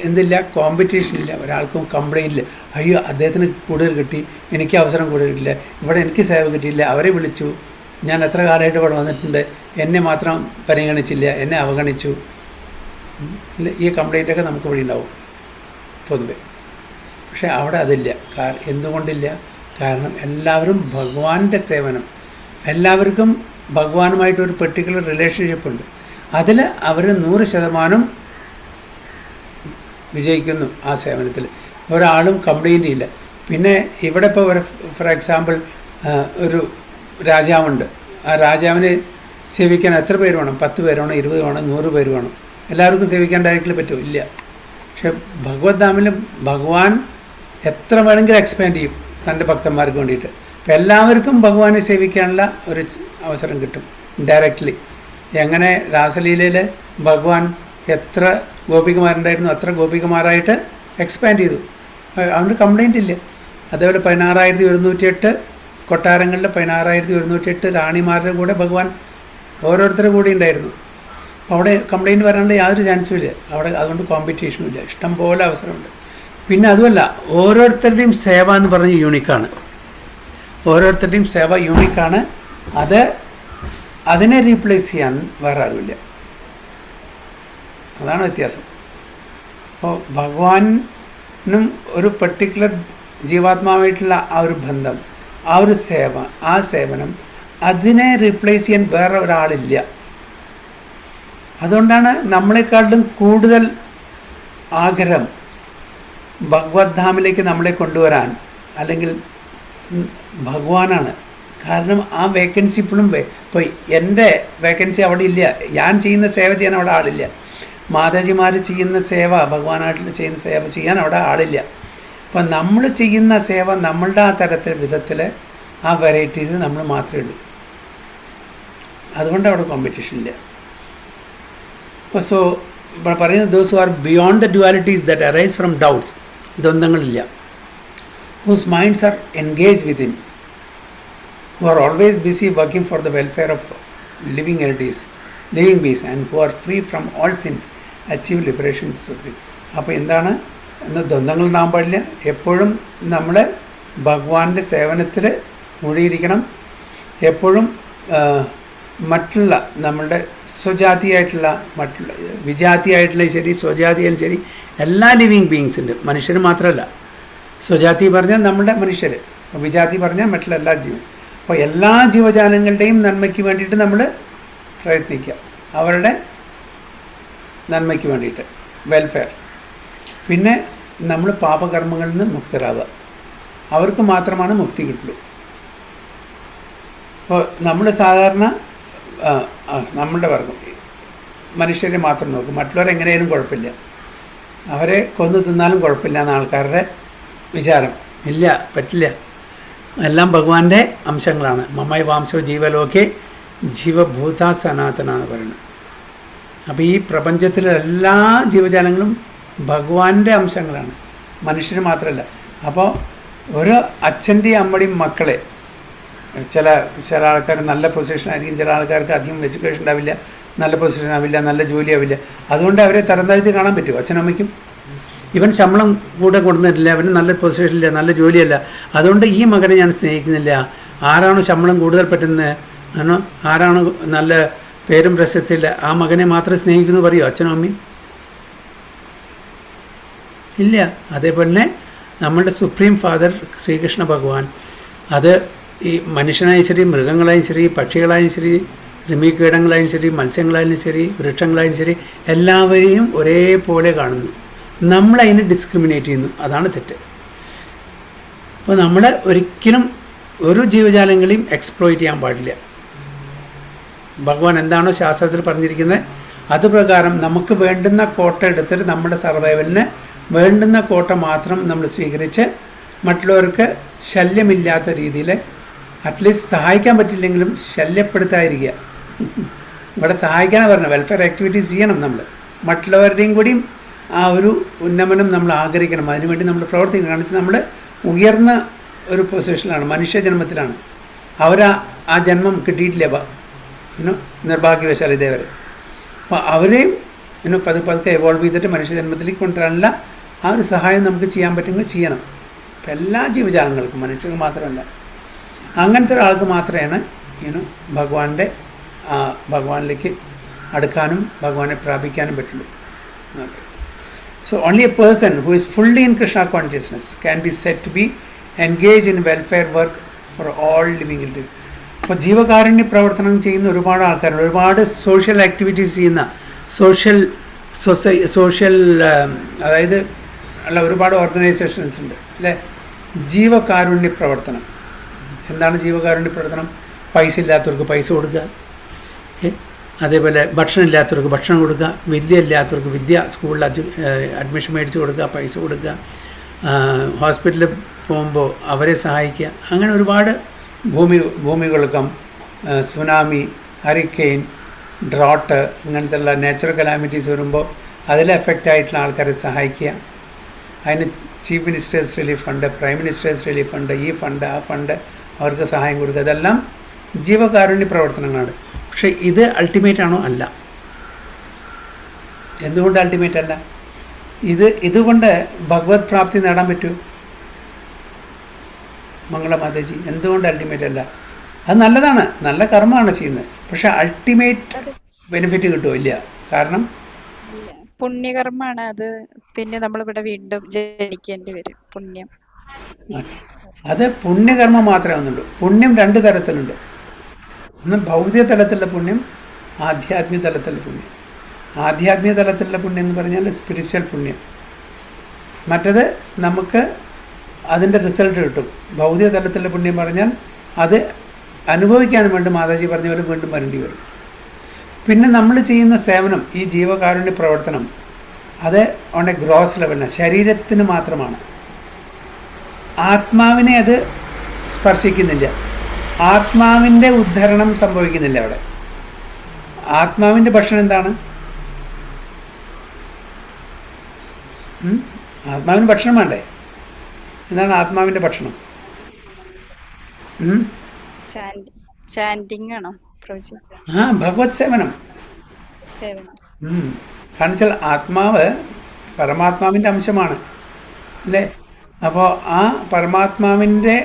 എന്തില്ല? കോമ്പറ്റീഷനില്ല. ഒരാൾക്കും കംപ്ലൈൻ്റ് ഇല്ല. അയ്യോ അദ്ദേഹത്തിന് കൂടുതൽ കിട്ടി, എനിക്ക് അവസരം കൂടുതൽ കിട്ടില്ല, ഇവിടെ എനിക്ക് സേവ കിട്ടിയില്ല, അവരെ വിളിച്ചു, ഞാൻ എത്ര കാലമായിട്ട് ഇവിടെ വന്നിട്ടുണ്ട്, എന്നെ മാത്രം പരിഗണിച്ചില്ല, എന്നെ അവഗണിച്ചു. ഈ കംപ്ലൈൻറ്റൊക്കെ നമുക്ക് ഇവിടെ ഉണ്ടാവും പൊതുവെ. പക്ഷേ അവിടെ അതില്ല. എന്തുകൊണ്ടില്ല? കാരണം എല്ലാവരും ഭഗവാന്റെ സേവനം, എല്ലാവർക്കും ഭഗവാനുമായിട്ടൊരു പെർട്ടിക്കുലർ റിലേഷൻഷിപ്പ് ഉണ്ട്. അതിൽ അവർ 100% വിജയിക്കുന്നു ആ സേവനത്തിൽ. ഒരാളും കംപ്ലൈൻ്റ് ഇല്ല. പിന്നെ ഇവിടെ ഇപ്പോൾ ഫോർ എക്സാമ്പിൾ ഒരു രാജാവുണ്ട്. ആ രാജാവിനെ സേവിക്കാൻ എത്ര പേര് വേണം? 10 പേര് വേണം, 20 വേണം, 100 പേര് വേണം. എല്ലാവർക്കും സേവിക്കാൻ ഡയറക്റ്റ്ലി പറ്റുമോ? ഇല്ല. പക്ഷെ ഭഗവത് ധാമിലും ഭഗവാൻ എത്ര വേണമെങ്കിലും എക്സ്പാൻഡ് ചെയ്യും തൻ്റെ ഭക്തന്മാർക്ക് വേണ്ടിയിട്ട്. അപ്പം എല്ലാവർക്കും ഭഗവാനെ സേവിക്കാനുള്ള ഒരു അവസരം കിട്ടും ഡയറക്റ്റ്ലി. എങ്ങനെ രാസലീലയിൽ ഭഗവാൻ എത്ര ഗോപികമാരുണ്ടായിരുന്നു അത്ര ഗോപികമാരായിട്ട് എക്സ്പാൻഡ് ചെയ്തു. അതുകൊണ്ട് കംപ്ലൈൻ്റ് ഇല്ല. അതേപോലെ 16,108 കൊട്ടാരങ്ങളിൽ 16,108 റാണിമാരുടെ കൂടെ ഭഗവാൻ ഓരോരുത്തരുടെ കൂടെ ഉണ്ടായിരുന്നു. അപ്പോൾ അവിടെ കംപ്ലൈൻറ്റ് വരാനുള്ള യാതൊരു ചാൻസും ഇല്ല അവിടെ. അതുകൊണ്ട് കോമ്പറ്റീഷനും ഇല്ല, ഇഷ്ടം പോലെ അവസരമുണ്ട്. പിന്നെ അതുമല്ല, ഓരോരുത്തരുടെയും സേവ എന്ന് പറഞ്ഞ് യൂണിക്കാണ്. ഓരോരുത്തരുടെയും സേവ യൂണിക്കാണ്. അതിനെ റീപ്ലേസ് ചെയ്യാൻ വേറെ ആരുമില്ല. അതാണ് വ്യത്യാസം. അപ്പോൾ ഭഗവാനും ഒരു പെർട്ടിക്കുലർ ജീവാത്മാവായിട്ടുള്ള ആ ഒരു ബന്ധം, ആ ഒരു സേവ, ആ സേവനം, അതിനെ റീപ്ലേസ് ചെയ്യാൻ വേറെ ഒരാളില്ല. അതുകൊണ്ടാണ് നമ്മളെക്കാട്ടിലും കൂടുതൽ ആഗ്രഹം ഭഗവത് ധാമിലേക്ക് നമ്മളെ കൊണ്ടുവരാൻ അല്ലെങ്കിൽ ഭഗവാനാണ്. കാരണം ആ വേക്കൻസി ഇപ്പോഴും ഇപ്പോൾ എൻ്റെ വേക്കൻസി അവിടെ ഇല്ല. ഞാൻ ചെയ്യുന്ന സേവ ചെയ്യാൻ അവിടെ ആളില്ല. മാതാജിമാർ ചെയ്യുന്ന സേവ, ഭഗവാനായിട്ട് ചെയ്യുന്ന സേവ ചെയ്യാൻ അവിടെ ആളില്ല. അപ്പം നമ്മൾ ചെയ്യുന്ന സേവ നമ്മളുടെ ആ തരത്തിൽ വിധത്തിൽ ആ വെറൈറ്റീസ് നമ്മൾ മാത്രമേ ഉള്ളൂ. അതുകൊണ്ട് അവിടെ കോമ്പറ്റീഷൻ ഇല്ല. അപ്പോൾ പറയുന്നത് those who are beyond the dualities that arise from doubts, ദ്വന്ദ്ങ്ങളില്ല, whose minds are engage within, who are always busy working for the welfare of living beings and who are free from all sins, achieve liberation supreme. അപ്പോൾ എന്താണ് എന്ന് ദ്വന്ദ്ങ്ങൾ ഉണ്ടാകാൻ പാടില്ല. എപ്പോഴും നമ്മൾ ഭഗവാന്റെ സേവനത്തിൽ മുഴുകിയിരിക്കണം. എപ്പോഴും മറ്റുള്ള നമ്മളുടെ സ്വജാതിയായിട്ടുള്ള മറ്റുള്ള വിജാതിയായിട്ടുള്ള ശരി സ്വജാതിയായാലും ശരി എല്ലാ ലിവിങ് ബീയിങ്സിൻ്റെ, മനുഷ്യർ മാത്രമല്ല. സ്വജാതി പറഞ്ഞാൽ നമ്മളുടെ മനുഷ്യർ, വിജാതി പറഞ്ഞാൽ മറ്റുള്ള എല്ലാ ജീവൻ. അപ്പോൾ എല്ലാ ജീവജാലങ്ങളുടെയും നന്മയ്ക്ക് വേണ്ടിയിട്ട് നമ്മൾ പ്രയത്നിക്കുക, അവരുടെ നന്മയ്ക്ക് വേണ്ടിയിട്ട്, വെൽഫെയർ. പിന്നെ നമ്മൾ പാപകർമ്മങ്ങളിൽ നിന്ന് മുക്തരാവുക, അവർക്ക് മാത്രമാണ് മുക്തി കിട്ടുള്ളൂ. അപ്പോൾ നമ്മൾ സാധാരണ നമ്മളുടെ വർഗം മനുഷ്യരെ മാത്രം നോക്കും, മറ്റുള്ളവരെങ്ങനെയാലും കുഴപ്പമില്ല, അവരെ കൊന്നു തിന്നാലും കുഴപ്പമില്ല എന്ന ആൾക്കാരുടെ വിചാരം. ഇല്ല, പറ്റില്ല. എല്ലാം ഭഗവാന്റെ അംശങ്ങളാണ്. മമ്മൈ വാംശോ ജീവലോകെ ജീവഭൂത സനാതന എന്ന് പറയുന്നത്. അപ്പോൾ ഈ പ്രപഞ്ചത്തിലെ എല്ലാ ജീവജാലങ്ങളും ഭഗവാന്റെ അംശങ്ങളാണ്, മനുഷ്യന് മാത്രമല്ല. അപ്പോൾ ഒരു അച്ഛൻ്റെയും അമ്മയുടെയും മക്കളെ, ചില ആൾക്കാർ നല്ല പൊസിഷനായിരിക്കും, ചില ആൾക്കാർക്ക് അധികം എഡ്യൂക്കേഷൻ ഉണ്ടാവില്ല, നല്ല പൊസിഷൻ ആവില്ല, നല്ല ജോലി ആവില്ല. അതുകൊണ്ട് അവരെ തരം താഴ്ത്തി കാണാൻ പറ്റുമോ? അച്ഛനമ്മയ്ക്കും ഇവൻ ശമ്പളം കൂടെ കൊടുത്തിട്ടില്ല, അവന് നല്ല പൊസിഷനില്ല, നല്ല ജോലിയല്ല, അതുകൊണ്ട് ഈ മകനെ ഞാൻ സ്നേഹിക്കുന്നില്ല. ആരാണോ ശമ്പളം കൂടുതൽ പറ്റുന്നത്, ആരാണോ നല്ല പേരും പ്രശസ്തിയില്ല, ആ മകനെ മാത്രമേ സ്നേഹിക്കുന്നു പറയുമോ അച്ഛനും അമ്മയും? ഇല്ല. അതേപോലെ നമ്മളുടെ സുപ്രീം ഫാദർ ശ്രീകൃഷ്ണ ഭഗവാൻ, അത് ഈ മനുഷ്യനായും ശരി, മൃഗങ്ങളായും ശരി, പക്ഷികളായും ശരി, കൃമികീടങ്ങളായും ശരി, മത്സ്യങ്ങളായാലും ശരി, വൃക്ഷങ്ങളായും ശരി, എല്ലാവരെയും ഒരേപോലെ കാണുന്നു. നമ്മളതിനെ ഡിസ്ക്രിമിനേറ്റ് ചെയ്യുന്നു, അതാണ് തെറ്റ്. അപ്പോൾ നമ്മൾ ഒരിക്കലും ഒരു ജീവജാലങ്ങളെയും എക്സ്പ്ലോയിറ്റ് ചെയ്യാൻ പാടില്ല. ഭഗവാൻ എന്താണോ ശാസ്ത്രത്തിൽ പറഞ്ഞിരിക്കുന്നത് അത് പ്രകാരം നമുക്ക് വേണ്ടുന്ന കോട്ട എടുത്തിട്ട് നമ്മുടെ സർവൈവലിന് വേണ്ടുന്ന കോട്ട മാത്രം നമ്മൾ സ്വീകരിച്ച് മറ്റുള്ളവർക്ക് ശല്യമില്ലാത്ത രീതിയിൽ അറ്റ്ലീസ്റ്റ് സഹായിക്കാൻ പറ്റില്ലെങ്കിലും ശല്യപ്പെടുത്താതിരിക്കുക. ഇവിടെ സഹായിക്കാനാണ് പറഞ്ഞത്, വെൽഫെയർ ആക്ടിവിറ്റീസ് ചെയ്യണം. നമ്മൾ മറ്റുള്ളവരുടെയും കൂടിയും ആ ഒരു ഉന്നമനം നമ്മൾ ആഗ്രഹിക്കണം, അതിനുവേണ്ടി നമ്മൾ പ്രവർത്തിക്കണം. കാരണം വെച്ചാൽ നമ്മൾ ഉയർന്ന ഒരു പൊസിഷനിലാണ്, മനുഷ്യജന്മത്തിലാണ്. ആ ജന്മം കിട്ടിയിട്ടില്ല നിർഭാഗ്യവശാൽ ഇതേവരെ. അപ്പോൾ അവരെയും പതുക്കെ എവോൾവ് ചെയ്തിട്ട് മനുഷ്യജന്മത്തിലേക്ക് കൊണ്ടുവരാനുള്ള ആ ഒരു സഹായം നമുക്ക് ചെയ്യാൻ പറ്റുമെങ്കിൽ ചെയ്യണം. അപ്പം എല്ലാ ജീവജാലങ്ങൾക്കും, മനുഷ്യർക്ക് മാത്രമല്ല, അങ്ങനത്തെ ഒരാൾക്ക് മാത്രമാണ് ഭഗവാനിലേക്ക് അടുക്കാനും ഭഗവാനെ പ്രാപിക്കാനും പറ്റുള്ളൂ. So only a person who is fully in Krishna consciousness can be said to be engaged in welfare work for all living entities. അപ്പോൾ ജീവകാരുണ്യ പ്രവർത്തനം ചെയ്യുന്ന ഒരുപാട് ആൾക്കാരുണ്ട്, ഒരുപാട് സോഷ്യൽ ആക്ടിവിറ്റീസ് ചെയ്യുന്ന സോഷ്യൽ അതായത് ഉള്ള ഒരുപാട് ഓർഗനൈസേഷൻസ് ഉണ്ട് അല്ലേ. ജീവകാരുണ്യ പ്രവർത്തനം എന്താണ്? ജീവകാരുണ്യ പ്രവർത്തനം പൈസ ഇല്ലാത്തവർക്ക് പൈസ കൊടുക്കുക, അതേപോലെ ഭക്ഷണം ഇല്ലാത്തവർക്ക് ഭക്ഷണം കൊടുക്കുക, വിദ്യ ഇല്ലാത്തവർക്ക് വിദ്യ, സ്കൂളിൽ അഡ്മിഷൻ മേടിച്ച് കൊടുക്കുക, പൈസ കൊടുക്കുക, ഹോസ്പിറ്റലിൽ പോകുമ്പോൾ അവരെ സഹായിക്കുക. അങ്ങനെ ഒരുപാട് ഭൂമികുലുക്കം, സുനാമി, ഹറിക്കെയിൻ, ഡ്രോട്ട്, ഇങ്ങനത്തെ ഉള്ള നാച്ചുറൽ കലാമിറ്റീസ് വരുമ്പോൾ അതിൽ എഫക്റ്റ് ആയിട്ടുള്ള ആൾക്കാരെ സഹായിക്കുക. അതിന് chief ministers relief fund, prime ministers relief fund, ഈ ഫണ്ട് ആ ഫണ്ട്, അവർക്ക് സഹായം കൊടുക്കുക, ഇതെല്ലാം ജീവകാരുണ്യ പ്രവർത്തനങ്ങളാണ്. പക്ഷേ ഇത് അൾട്ടിമേറ്റ് ആണോ? അല്ല. എന്തുകൊണ്ട് അൾട്ടിമേറ്റ് അല്ല? ഇതുകൊണ്ട് ഭഗവത് പ്രാപ്തി നേടാൻ പറ്റുമോ? മംഗളമാതാജി, എന്തുകൊണ്ട് അൾട്ടിമേറ്റ് അല്ല? അത് നല്ലതാണ്, നല്ല കർമ്മമാണ് ചെയ്യുന്നത്, പക്ഷെ അൾട്ടിമേറ്റ് ബെനിഫിറ്റ് കിട്ടുമോ? ഇല്ല. കാരണം പുണ്യകർമ്മമാണ് അത്. പിന്നെ നമ്മളിവിടെ വീണ്ടും ജനിക്കേണ്ടി വരും. പുണ്യം, അത് പുണ്യകർമ്മം മാത്രമേ ഒന്നുള്ളൂ. പുണ്യം 2 തരത്തിലുണ്ട്. ഒന്ന് ഭൗതിക തലത്തിലുള്ള പുണ്യം, ആധ്യാത്മിക തലത്തിലുള്ള പുണ്യം. ആധ്യാത്മിക തലത്തിലുള്ള പുണ്യം എന്ന് പറഞ്ഞാൽ സ്പിരിച്വൽ പുണ്യം. മറ്റത് നമുക്ക് അതിൻ്റെ റിസൾട്ട് കിട്ടും. ഭൗതിക തലത്തിലുള്ള പുണ്യം പറഞ്ഞാൽ അത് അനുഭവിക്കാൻ വേണ്ടി മാതാജി പറഞ്ഞ പോലെ വീണ്ടും വരേണ്ടി വരും. പിന്നെ നമ്മൾ ചെയ്യുന്ന സേവനം, ഈ ജീവകാരുണ്യ പ്രവർത്തനം, അത് ഓൺ എ ഗ്രോസ് ലെവലിന് ശരീരത്തിന് മാത്രമാണ്. ആത്മാവിനെ അത് സ്പർശിക്കുന്നില്ല. ആത്മാവിൻ്റെ ഉദ്ധരണം സംഭവിക്കുന്നില്ല അവിടെ. ആത്മാവിൻ്റെ ഭക്ഷണം എന്താണ്? ആത്മാവിന് ഭക്ഷണം വേണ്ടേ? എന്താണ് ആത്മാവിൻ്റെ ഭക്ഷണം? ചാൻഡിങ് ആണോ? ഭഗവത് സേവനം. കാരണം വെച്ചാൽ ആത്മാവ് പരമാത്മാവിൻ്റെ അംശമാണ് അല്ലേ? അപ്പോൾ ആ പരമാത്മാവിൻ്റെ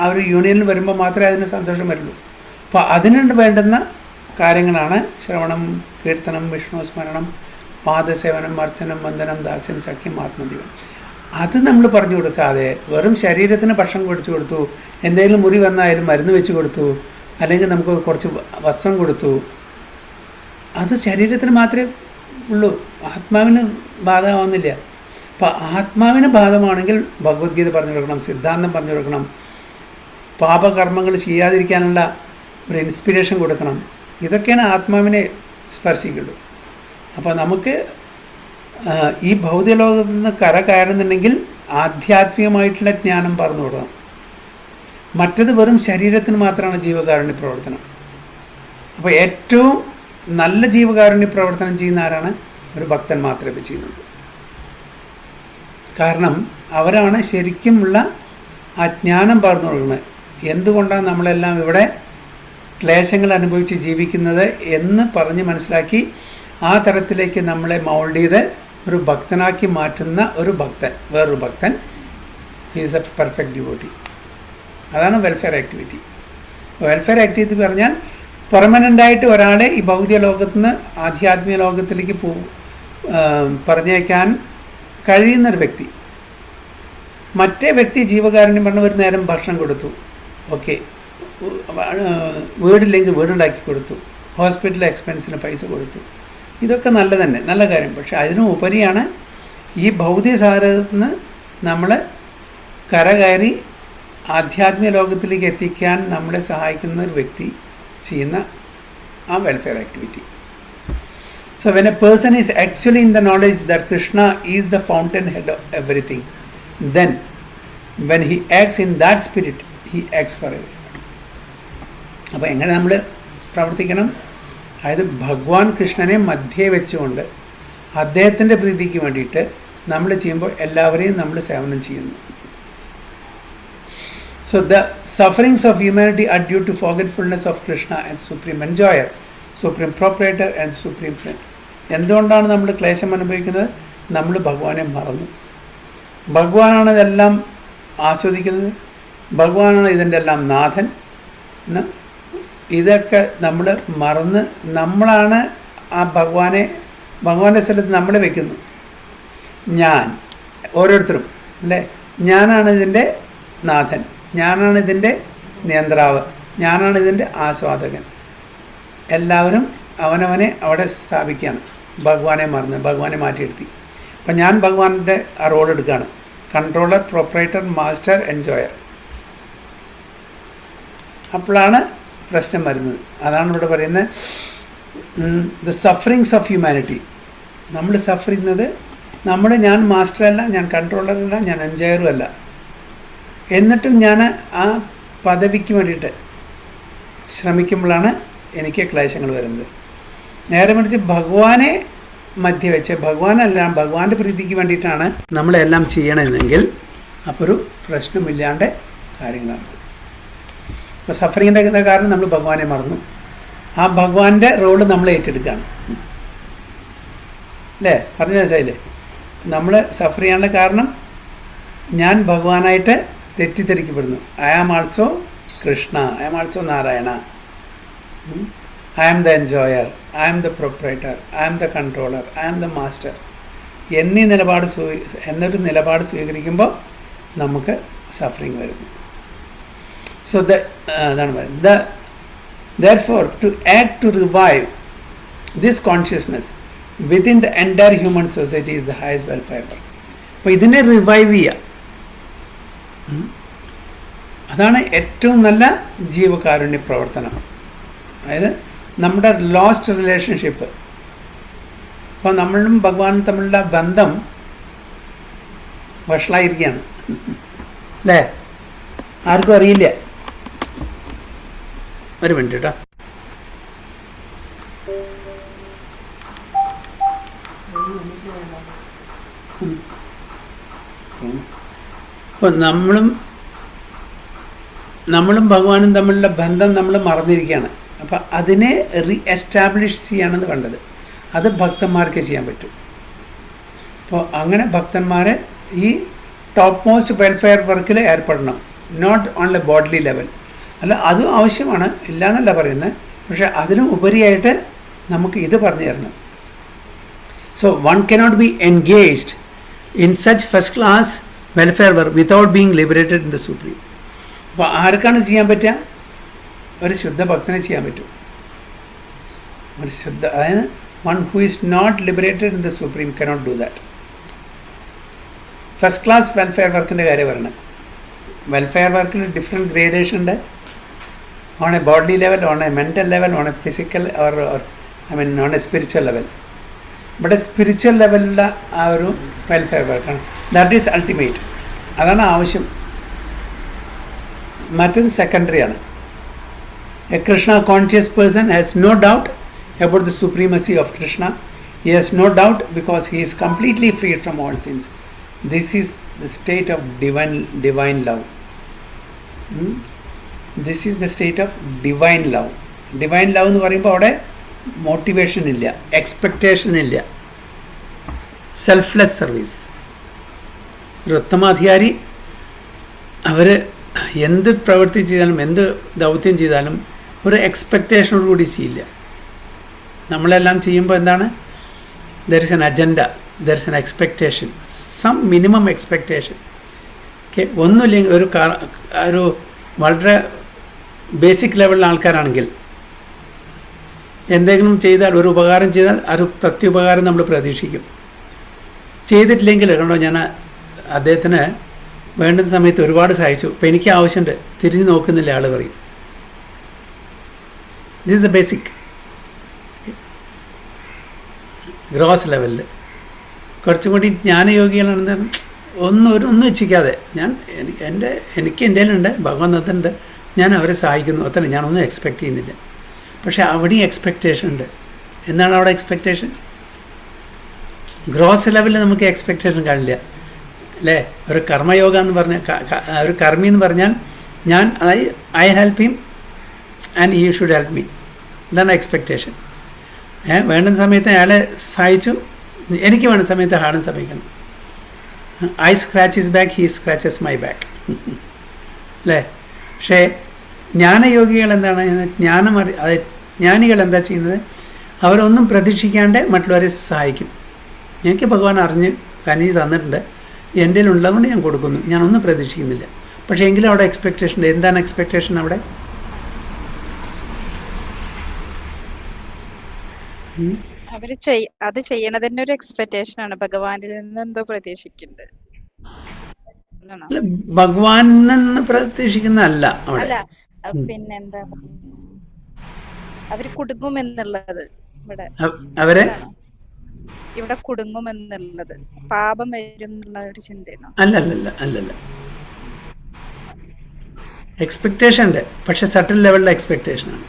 ആ ഒരു യൂണിയനിൽ വരുമ്പോൾ മാത്രമേ അതിന് സന്തോഷം വരുള്ളൂ. അപ്പോൾ അതിന് വേണ്ടുന്ന കാര്യങ്ങളാണ് ശ്രവണം, കീർത്തനം, വിഷ്ണു സ്മരണം, പാദസേവനം, അർച്ചനം, വന്ദനം, ദാസ്യം, സഖ്യം, ആത്മദീപം. അത് നമ്മൾ പറഞ്ഞു കൊടുക്കാതെ വെറും ശരീരത്തിന് ഭക്ഷണം കൊടുത്തു കൊടുത്തു, എന്തെങ്കിലും മുറി വന്നാലും മരുന്ന് വെച്ച് കൊടുത്തു, അല്ലെങ്കിൽ നമുക്ക് കുറച്ച് വസ്ത്രം കൊടുത്തു, അത് ശരീരത്തിന് മാത്രമേ ഉള്ളൂ, ആത്മാവിന് ബാധകമാവുന്നില്ല. അപ്പം ആത്മാവിന് ബാധകമാണെങ്കിൽ ഭഗവത്ഗീത പറഞ്ഞു കൊടുക്കണം, സിദ്ധാന്തം പറഞ്ഞു കൊടുക്കണം, പാപകർമ്മങ്ങൾ ചെയ്യാതിരിക്കാനുള്ള ഒരു ഇൻസ്പിരേഷൻ കൊടുക്കണം. ഇതൊക്കെയാണ് ആത്മാവിനെ സ്പർശിക്കുള്ളൂ. അപ്പോൾ നമുക്ക് ഈ ഭൗതിക ലോകത്ത് നിന്ന് കയറുന്നുണ്ടെങ്കിൽ ആധ്യാത്മികമായിട്ടുള്ള ജ്ഞാനം പറഞ്ഞു കൊടുക്കണം. മറ്റത് വെറും ശരീരത്തിന് മാത്രമാണ് ജീവകാരുണ്യ പ്രവർത്തനം. അപ്പോൾ ഏറ്റവും നല്ല ജീവകാരുണ്യ പ്രവർത്തനം ചെയ്യുന്ന ആരാണ്? ഒരു ഭക്തൻ മാത്രമേ ചെയ്യുന്നുള്ളൂ. കാരണം അവരാണ് ശരിക്കുമുള്ള ആ ജ്ഞാനം പറഞ്ഞു കൊടുക്കുന്നത്. എന്തുകൊണ്ടാണ് നമ്മളെല്ലാം ഇവിടെ ക്ലേശങ്ങൾ അനുഭവിച്ച് ജീവിക്കുന്നത് എന്ന് പറഞ്ഞ് മനസ്സിലാക്കി ആ തരത്തിലേക്ക് നമ്മളെ മൗൾഡ് ചെയ്ത് ഒരു ഭക്തനാക്കി മാറ്റുന്ന ഒരു ഭക്തൻ, വേറൊരു ഭക്തൻ, ഈസ് എ പെർഫെക്റ്റ് ഡിവോട്ടി. അതാണ് വെൽഫെയർ ആക്ടിവിറ്റി. വെൽഫെയർ ആക്ടിവിറ്റി പറഞ്ഞാൽ പെർമനൻ്റായിട്ട് ഒരാളെ ഈ ഭൗതിക ലോകത്ത് നിന്ന് ആധ്യാത്മിക ലോകത്തിലേക്ക് പറഞ്ഞേക്കാൻ കഴിയുന്നൊരു വ്യക്തി. മറ്റേ വ്യക്തി ജീവകാരുണ്യം പറഞ്ഞ ഒരു നേരം ഭക്ഷണം കൊടുത്തു, ഓക്കെ, വീടില്ലെങ്കിൽ വീടുണ്ടാക്കി കൊടുത്തു, ഹോസ്പിറ്റൽ എക്സ്പെൻസിന് പൈസ കൊടുത്തു, ഇതൊക്കെ നല്ല തന്നെ, നല്ല കാര്യം. പക്ഷെ അതിനും ഉപരിയാണ് ഈ ഭൗതിക സാഹചര്യത്തിൽ നിന്ന് നമ്മൾ കരകയറി ആധ്യാത്മിക ലോകത്തിലേക്ക് എത്തിക്കാൻ നമ്മളെ സഹായിക്കുന്ന ഒരു വ്യക്തി ചെയ്യുന്ന ആ welfare activity. So when a person is actually in the knowledge that Krishna is the fountainhead of everything, then when he acts in that spirit, he acts forever. അപ്പോൾ എങ്ങനെ നമ്മൾ പ്രവർത്തിക്കണം? അതായത് ഭഗവാൻ കൃഷ്ണനെ മധ്യേ വെച്ചുകൊണ്ട് അദ്ദേഹത്തിൻ്റെ പ്രീതിക്ക് വേണ്ടിയിട്ട് നമ്മൾ ചെയ്യുമ്പോൾ എല്ലാവരെയും നമ്മൾ സേവനം ചെയ്യുന്നു. So the sufferings of humanity are due to forgetfulness of Krishna as supreme enjoyer, supreme proprietor and supreme friend. എന്തുകൊണ്ടാണ് നമ്മൾ ക്ലേശം അനുഭവിക്കുന്നത്? നമ്മൾ ഭഗവാനെ മറന്നു. ഭഗവാനാണ് ഇതെല്ലാം ആസ്വദിക്കുന്നത്, ഭഗവാനാണ് ഇതിൻ്റെ എല്ലാം നാഥൻ. ഇതൊക്കെ നമ്മൾ മറന്ന് നമ്മളാണ് ആ ഭഗവാന്റെ സ്ഥലത്ത് നമ്മൾ വയ്ക്കുന്നു. ഞാൻ ഓരോരുത്തരും അല്ലേ, ഞാനാണ് ഇതിൻ്റെ നാഥൻ, ഞാനാണ് ഇതിൻ്റെ നിയന്ത്രാവ്, ഞാനാണ് ഇതിൻ്റെ ആസ്വാദകൻ. എല്ലാവരും അവനവനെ അവിടെ സ്ഥാപിക്കുകയാണ്. ഭഗവാനെ മറന്ന് ഭഗവാനെ മാറ്റിയെടുത്തി. അപ്പം ഞാൻ ഭഗവാന്റെ ആ റോൾ എടുക്കുകയാണ്, കൺട്രോളർ, പ്രൊപ്പറേറ്റർ, മാസ്റ്റർ, എൻജോയർ. അപ്പോഴാണ് പ്രശ്നം വരുന്നത്. അതാണ് ഇവിടെ പറയുന്നത് ദ സഫറിങ്സ് ഓഫ് ഹ്യൂമാനിറ്റി. നമ്മൾ സഫർ ചെയ്യുന്നത് ഞാൻ മാസ്റ്ററല്ല, ഞാൻ കൺട്രോളറല്ല, ഞാൻ എൻജോയറും അല്ല. എന്നിട്ടും ഞാൻ ആ പദവിക്ക് വേണ്ടിയിട്ട് ശ്രമിക്കുമ്പോഴാണ് എനിക്ക് ക്ലേശങ്ങൾ വരുന്നത്. നേരെ മറിച്ച് ഭഗവാനെ മധ്യവെച്ച് ഭഗവാനെല്ലാം ഭഗവാന്റെ പ്രീതിക്ക് വേണ്ടിയിട്ടാണ് നമ്മളെല്ലാം ചെയ്യണമെന്നെങ്കിൽ അപ്പോൾ ഒരു പ്രശ്നമില്ലാണ്ട് കാര്യങ്ങൾ നടക്കും. അപ്പോൾ സഫറിങ്ങിൻ്റെ കാരണം നമ്മൾ ഭഗവാനെ മറന്നു. ആ ഭഗവാന്റെ റോള് നമ്മൾ ഏറ്റെടുക്കുകയാണ്. അല്ലേ? പറഞ്ഞു മനസ്സിലായില്ലേ? നമ്മൾ സഫർ ചെയ്യാനുള്ള കാരണം ഞാൻ ഭഗവാനായിട്ട് തെറ്റിദ്ധരിക്കപ്പെടുന്നു. I am also Krishna, I am also Narayana, I am the enjoyer, I am the proprietor, I am the controller, I am the master എന്നീ എന്നൊരു നിലപാട് സ്വീകരിക്കുമ്പോൾ നമുക്ക് സഫറിങ് വരുന്നു. സോ അതാണ് പറയുന്നത്. Therefore, to act to revive this consciousness within the entire human society is the highest welfare work. അപ്പോൾ ഇതിനെ റിവൈവ് ചെയ്യുക, അതാണ് ഏറ്റവും നല്ല ജീവകാരുണ്യ പ്രവർത്തനം. അതായത് നമ്മുടെ ലോസ്റ്റ് റിലേഷൻഷിപ്പ്, അപ്പോൾ നമ്മളും ഭഗവാനും തമ്മിലുള്ള ബന്ധം വഷളായിരിക്കുകയാണ്. അല്ലേ? ആർക്കും അറിയില്ല. ഒരു മിനിറ്റ് കേട്ടോ. അപ്പോൾ നമ്മളും ഭഗവാനും തമ്മിലുള്ള ബന്ധം നമ്മൾ മറന്നിരിക്കുകയാണ്. അപ്പം അതിനെ റീ എസ്റ്റാബ്ലിഷ് ചെയ്യാണെന്ന് വേണ്ടത്. അത് ഭക്തന്മാർക്ക് ചെയ്യാൻ പറ്റും. അപ്പോൾ അങ്ങനെ ഭക്തന്മാർ ഈ ടോപ്പ് മോസ്റ്റ് വെൽഫെയർ വർക്കിൽ ഏർപ്പെടണം. Not on a bodily level. അല്ല, അതും ആവശ്യമാണ്, ഇല്ല എന്നല്ല പറയുന്നത്. പക്ഷെ അതിനും ഉപരിയായിട്ട് നമുക്ക് ഇത് പറഞ്ഞു തരണം. So one cannot be engaged in such first class welfare work without being liberated in the supreme. അപ്പോൾ ആർക്കാണ് ചെയ്യാൻ പറ്റുക? ഒരു ശുദ്ധ ഭക്തനെ ചെയ്യാൻ പറ്റും. ഒരു ശുദ്ധ, അതായത് one who is not liberated in the supreme cannot do that. First class welfare വർക്കിൻ്റെ കാര്യം പറയണം. വെൽഫെയർ വർക്കിൽ ഡിഫറെൻറ്റ് ഗ്രേഡേഷൻ ഉണ്ട്. on a bodily level, on a mental level, on a physical or on a spiritual level. But a spiritual level ആ ഒരു welfare വർക്കാണ്. That is ultimate. അതാണ് ആവശ്യം. മറ്റത് സെക്കൻഡറി ആണ്. A Krishna conscious person has no doubt about the supremacy of Krishna. He has no doubt because he is completely freed from all sins. This is the state of divine love. This is the state of divine love. Divine love എന്ന് പറയുമ്പോൾ അവിടെ motivation ഇല്ല, expectation ഇല്ല, selfless service. ഒരു ഉത്തമാധികാരി അവർ എന്ത് പ്രവൃത്തി ചെയ്താലും എന്ത് ദൗത്യം ചെയ്താലും ഒരു എക്സ്പെക്റ്റേഷനോട് കൂടി ചെയ്യില്ല. നമ്മളെല്ലാം ചെയ്യുമ്പോൾ എന്താണ്? There is an agenda, there is an expectation, some minimum expectation. Okay, ഒന്നുമില്ലെങ്കിൽ ഒരു വളരെ ബേസിക് ലെവലിലെ ആൾക്കാരാണെങ്കിൽ എന്തെങ്കിലും ചെയ്താൽ, ഒരു ഉപകാരം ചെയ്താൽ ഒരു പ്രത്യുപകാരം നമ്മൾ പ്രതീക്ഷിക്കും. ചെയ്തിട്ടില്ലെങ്കിൽ കണ്ടോ, ഞാൻ അദ്ദേഹത്തിന് വേണ്ടുന്ന സമയത്ത് ഒരുപാട് സഹായിച്ചു, ഇപ്പം എനിക്ക് ആവശ്യമുണ്ട്, തിരിഞ്ഞു നോക്കുന്നില്ല ആൾ പറയും. This is the basic. Gross ലെവലിൽ കുറച്ചും കൂടി ജ്ഞാനയോഗികളാണെന്ന് ഒന്നും ഇച്ഛിക്കാതെ എനിക്ക് എൻ്റെ കയ്യിലുണ്ട്, ഭഗവാൻ തന്നിട്ടുണ്ട്, ഞാൻ അവരെ സഹായിക്കുന്നു, അത്ര ഞാനൊന്നും എക്സ്പെക്റ്റ് ചെയ്യുന്നില്ല. പക്ഷേ അവിടെയും എക്സ്പെക്റ്റേഷൻ ഉണ്ട്. എന്താണ് അവിടെ എക്സ്പെക്റ്റേഷൻ? ഗ്രോസ് ലെവലിൽ നമുക്ക് എക്സ്പെക്റ്റേഷൻ കാണില്ല അല്ലേ? ഒരു കർമ്മയോഗ എന്ന് പറഞ്ഞാൽ, ഒരു കർമ്മി എന്ന് പറഞ്ഞാൽ ഞാൻ I help him and he should help me. ഇതാണ് എക്സ്പെക്റ്റേഷൻ. വേണ്ടുന്ന സമയത്ത് അയാളെ സഹായിച്ചു, എനിക്ക് വേണ്ട സമയത്ത് അയാളും സഹായിക്കണം. I scratch his back, he scratches my back അല്ലേ? പക്ഷേ ജ്ഞാനയോഗികൾ എന്താണ്? ജ്ഞാനികൾ എന്താ ചെയ്യുന്നത്? അവരൊന്നും പ്രതീക്ഷിക്കാണ്ട് മറ്റുള്ളവരെ സഹായിക്കും. എനിക്ക് ഭഗവാൻ അറിഞ്ഞ് കനിഞ്ഞ് തന്നിട്ടുണ്ട്, എൻ്റെ ഉള്ളതുകൊണ്ട് ഞാൻ കൊടുക്കുന്നു, ഞാനൊന്നും പ്രതീക്ഷിക്കുന്നില്ല. പക്ഷേ എങ്കിലും അവിടെ എക്സ്പെക്റ്റേഷൻ. എന്താണ് എക്സ്പെക്റ്റേഷൻ അവിടെ? അവര് അത് ചെയ്യണതിന്റെ ഒരു എക്സ്പെക്ടേഷൻ ആണ്, ഭഗവാനിൽ നിന്ന് എന്തോ പ്രതീക്ഷിക്കുന്നുണ്ട്. ഭഗവാനിൽ നിന്ന് പ്രതീക്ഷിക്കുന്നതല്ല അവിടെ. അല്ല, പിന്നെന്താ, അവര് കുടുങ്ങുമെന്നുള്ളത് അവരെ ഇവിടെ കുടുങ്ങുമെന്നുള്ളത്, പാപം വരും എന്നുള്ള ഒരു ചിന്തയാണോ? അല്ലല്ല. എക്സ്പെക്റ്റേഷൻ ഉണ്ട്, പക്ഷെ സട്ടിൽ ലെവലിലെ എക്സ്പെക്റ്റേഷനാണ്.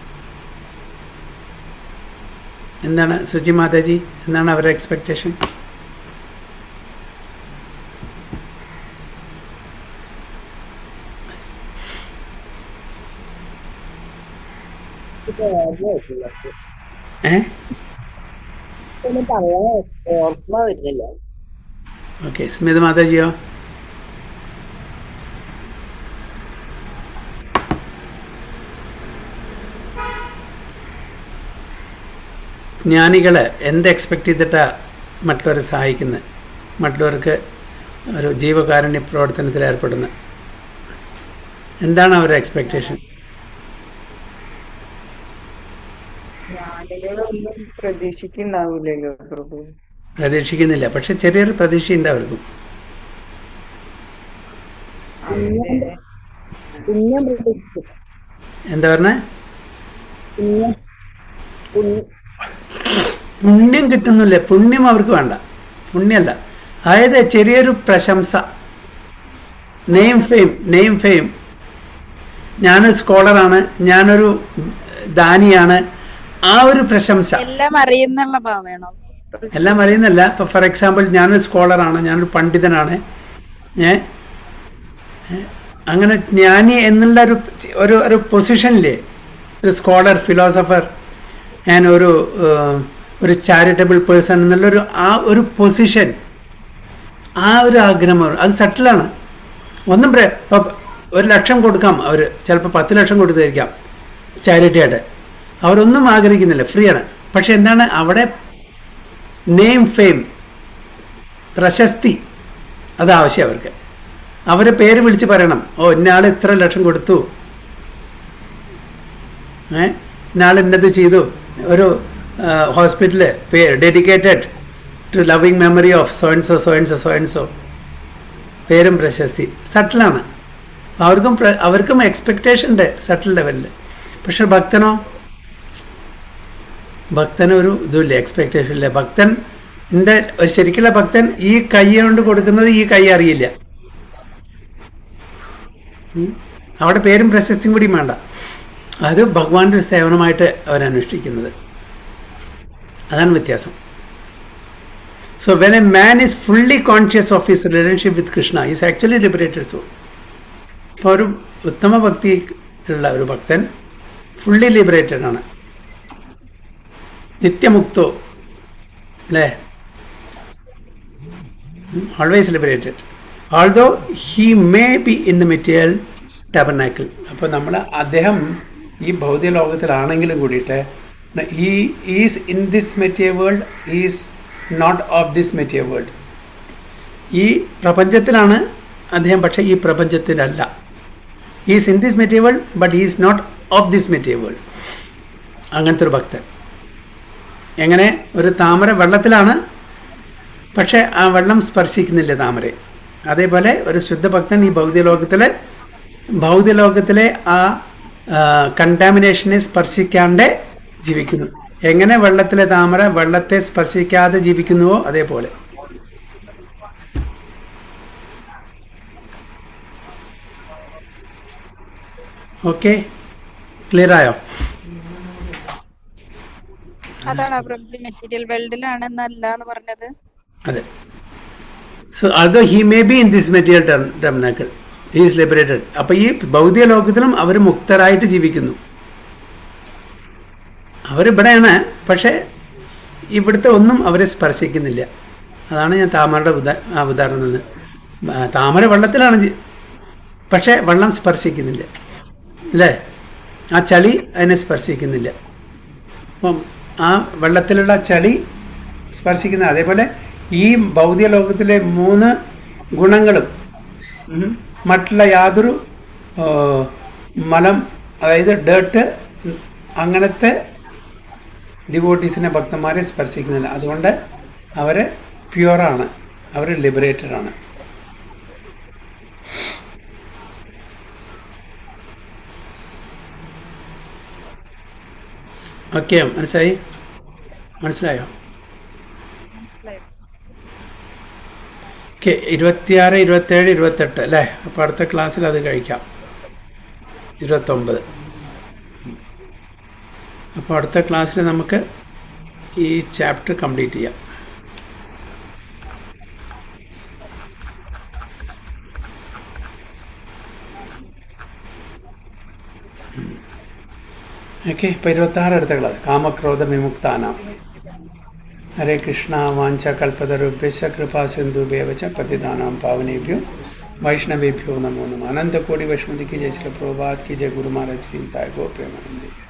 എന്താണ് സുജി മാതാജി, എന്താണ് അവരുടെ എക്സ്പെക്റ്റേഷൻ? ഓർമ്മ വരുന്നില്ല. ഓക്കെ, സ്മിത മാതാജിയോ? ജ്ഞാനികൾ എന്ത് എക്സ്പെക്റ്റ് ചെയ്തിട്ടാണ് മറ്റുള്ളവരെ സഹായിക്കുന്നത്, മറ്റുള്ളവർക്ക് ഒരു ജീവകാരുണ്യ പ്രവർത്തനത്തിൽ ഏർപ്പെടുന്നത്? എന്താണ് അവരുടെ എക്സ്പെക്റ്റേഷൻ? ജ്ഞാനികളൊന്നും പ്രതീക്ഷിക്കുന്നുണ്ടാവില്ലല്ലോ പ്രഭു. പ്രതീക്ഷിക്കുന്നില്ല, പക്ഷെ ചെറിയൊരു പ്രതീക്ഷയുണ്ട് അവർക്കും. അവരുടെ എന്താ പറഞ്ഞേ? പുണ്യം കിട്ടുന്നില്ല. പുണ്യം അവർക്ക് വേണ്ട, പുണ്യമല്ല. അതായത് ചെറിയൊരു പ്രശംസ, നെയിം ഫെയിം. ഞാനൊരു സ്കോളറാണ്, ഞാനൊരു ദാനിയാണ്, ആ ഒരു പ്രശംസ. എല്ലാം അറിയുന്നുള്ള ഭാവമാണോ? എല്ലാം അറിയുന്നല്ല. ഇപ്പൊ ഫോർ എക്സാമ്പിൾ, ഞാനൊരു സ്കോളറാണ്, ഞാനൊരു പണ്ഡിതനാണ്, അങ്ങനെ ജ്ഞാനി എന്നുള്ള ഒരു പൊസിഷനില്ലേ, ഒരു സ്കോളർ, ഫിലോസഫർ ആൻഡ് ഒരു ചാരിറ്റബിൾ പേഴ്സൺ എന്നുള്ളൊരു ആ ഒരു പൊസിഷൻ, ആ ഒരു ആഗ്രഹം, അത് സട്ടിലാണ്. ഒന്നും ഇപ്പം 1,00,000 കൊടുക്കാം, അവർ ചിലപ്പോൾ 10 ലക്ഷം കൊടുത്തായിരിക്കാം ചാരിറ്റി ആയിട്ട്. അവരൊന്നും ആഗ്രഹിക്കുന്നില്ല, ഫ്രീ ആണ്. പക്ഷെ എന്താണ് അവിടെ? നെയിം ഫെയിം, പ്രശസ്തി, അത് ആവശ്യം അവർക്ക്. അവരെ പേര് വിളിച്ച് പറയണം, ഓ ഇന്നയാൾ ഇത്ര ലക്ഷം കൊടുത്തു, ഇന്നയാൾ ഇന്നത് ചെയ്തു, ഒരു hospital dedicated to loving memory of so and so, so and so, so and so. പേരും പ്രശസ്തി സട്ടിലാണ്. അവർക്കും എക്സ്പെക്റ്റേഷൻ ഉണ്ട് സട്ടിൽ ലെവലിൽ. പക്ഷെ ഭക്തനൊരു ഇതുമില്ല, എക്സ്പെക്റ്റേഷൻ ഇല്ല. ഭക്തൻ്റെ ശരിക്കുള്ള ഭക്തൻ ഈ കൈ കൊണ്ട് കൊടുക്കുന്നത് ഈ കൈ അറിയില്ല. അവിടെ പേരും പ്രശസ്തിയും കൂടിയും വേണ്ട. അത് ഭഗവാന്റെ ഒരു സേവനമായിട്ട് അവരനുഷ്ഠിക്കുന്നത്. അതാണ് വ്യത്യാസം. So when a man is fully conscious of his relationship with Krishna, he is actually liberated soul. അപ്പോൾ ഒരു ഉത്തമ ഭക്തി ഉള്ള ഒരു ഭക്തൻ ഫുള്ളി ലിബറേറ്റഡ് ആണ്, നിത്യമുക്തോ, അല്ലേ? Always liberated, although he may be in the material tabernacle. അപ്പോൾ അദ്ദേഹം ഈ ഭൗതിക ലോകത്തിലാണെങ്കിലും കൂടിയിട്ട് he is in this material world, is not of this material world. ഈ പ്രപഞ്ചത്തിലാണ് അദ്ദേഹം, പക്ഷേ ഈ പ്രപഞ്ചത്തിലല്ല. Is in this material world but is not of this material world. അങ്ങനത്തെ ഒരു ഭക്തൻ. എങ്ങനെ? ഒരു താമര വെള്ളത്തിലാണ്, പക്ഷേ ആ വെള്ളം സ്പർശിക്കുന്നില്ല താമരയെ. അതേപോലെ ഒരു ശുദ്ധഭക്തൻ ഈ ഭൗതിക ലോകത്തിലെ ആ കണ്ടാമിനേഷനെ സ്പർശിക്കാണ്ട് ജീവിക്കുന്നു. എങ്ങനെ വെള്ളത്തിലെ താമര വെള്ളത്തെ സ്പർശിക്കാതെ ജീവിക്കുന്നുവോ അതേപോലെ. ഓക്കെ, ക്ലിയർ ആയോ? അതാണ് മെറ്റീരിയൽ വേൾഡിലാണെന്നല്ല എന്ന് പറഞ്ഞത്. അതെ. So although he may be in this material tabernacle, he is liberated. അപ്പോൾ ഈ ഭൗതിക ലോകത്തിലും അവർ മുക്തരായിട്ട് ജീവിക്കുന്നു. അവരിവിടെയാണ്, പക്ഷേ ഇവിടുത്തെ ഒന്നും അവരെ സ്പർശിക്കുന്നില്ല. അതാണ് ഞാൻ താമരയുടെ ഉദാഹരണം തന്നെ. താമര വെള്ളത്തിലാണ്, പക്ഷേ വെള്ളം സ്പർശിക്കുന്നില്ല, അല്ലേ? ആ ചളി അതിനെ സ്പർശിക്കുന്നില്ല. അപ്പം ആ വെള്ളത്തിലുള്ള ചളി സ്പർശിക്കുന്ന, അതേപോലെ ഈ ഭൗതിക ലോകത്തിലെ 3 ഗുണങ്ങളും മറ്റുള്ള യാതൊരു മലം, അതായത് ഡേർട്ട്, അങ്ങനത്തെ ഡിവോട്ടീസിനെ, ഭക്തന്മാരെ സ്പർശിക്കുന്നില്ല. അതുകൊണ്ട് അവർ പ്യുവറാണ്, അവർ ലിബറേറ്റഡ് ആണ്. ഓക്കെ, മനസ്സിലായോ? ഓക്കെ, 26, 27, 28 അല്ലേ? അപ്പോൾ അടുത്ത ക്ലാസ്സിൽ അത് കഴിക്കാം. 29. അപ്പോൾ അടുത്ത ക്ലാസ്സിൽ നമുക്ക് ഈ ചാപ്റ്റർ കംപ്ലീറ്റ് ചെയ്യാം. ഓക്കെ, ഇപ്പോൾ 26 അടുത്ത ക്ലാസ്. കാമക്രോധ വിമുക്താനാം. ഹരേ കൃഷ്ണ. വാഞ്ച കൽപ്പതരുഭ്യശ്ച കൃപാ സിന്ധുഭ്യവച പതിതാനാം പാവനേഭ്യോ वैष्णवेभ्यो नमो नमः. अनंत कोटि वैष्णवी की जय, श्री प्रभुपाद की जय, गुरु महाराज की जय, गो प्रेमानंद.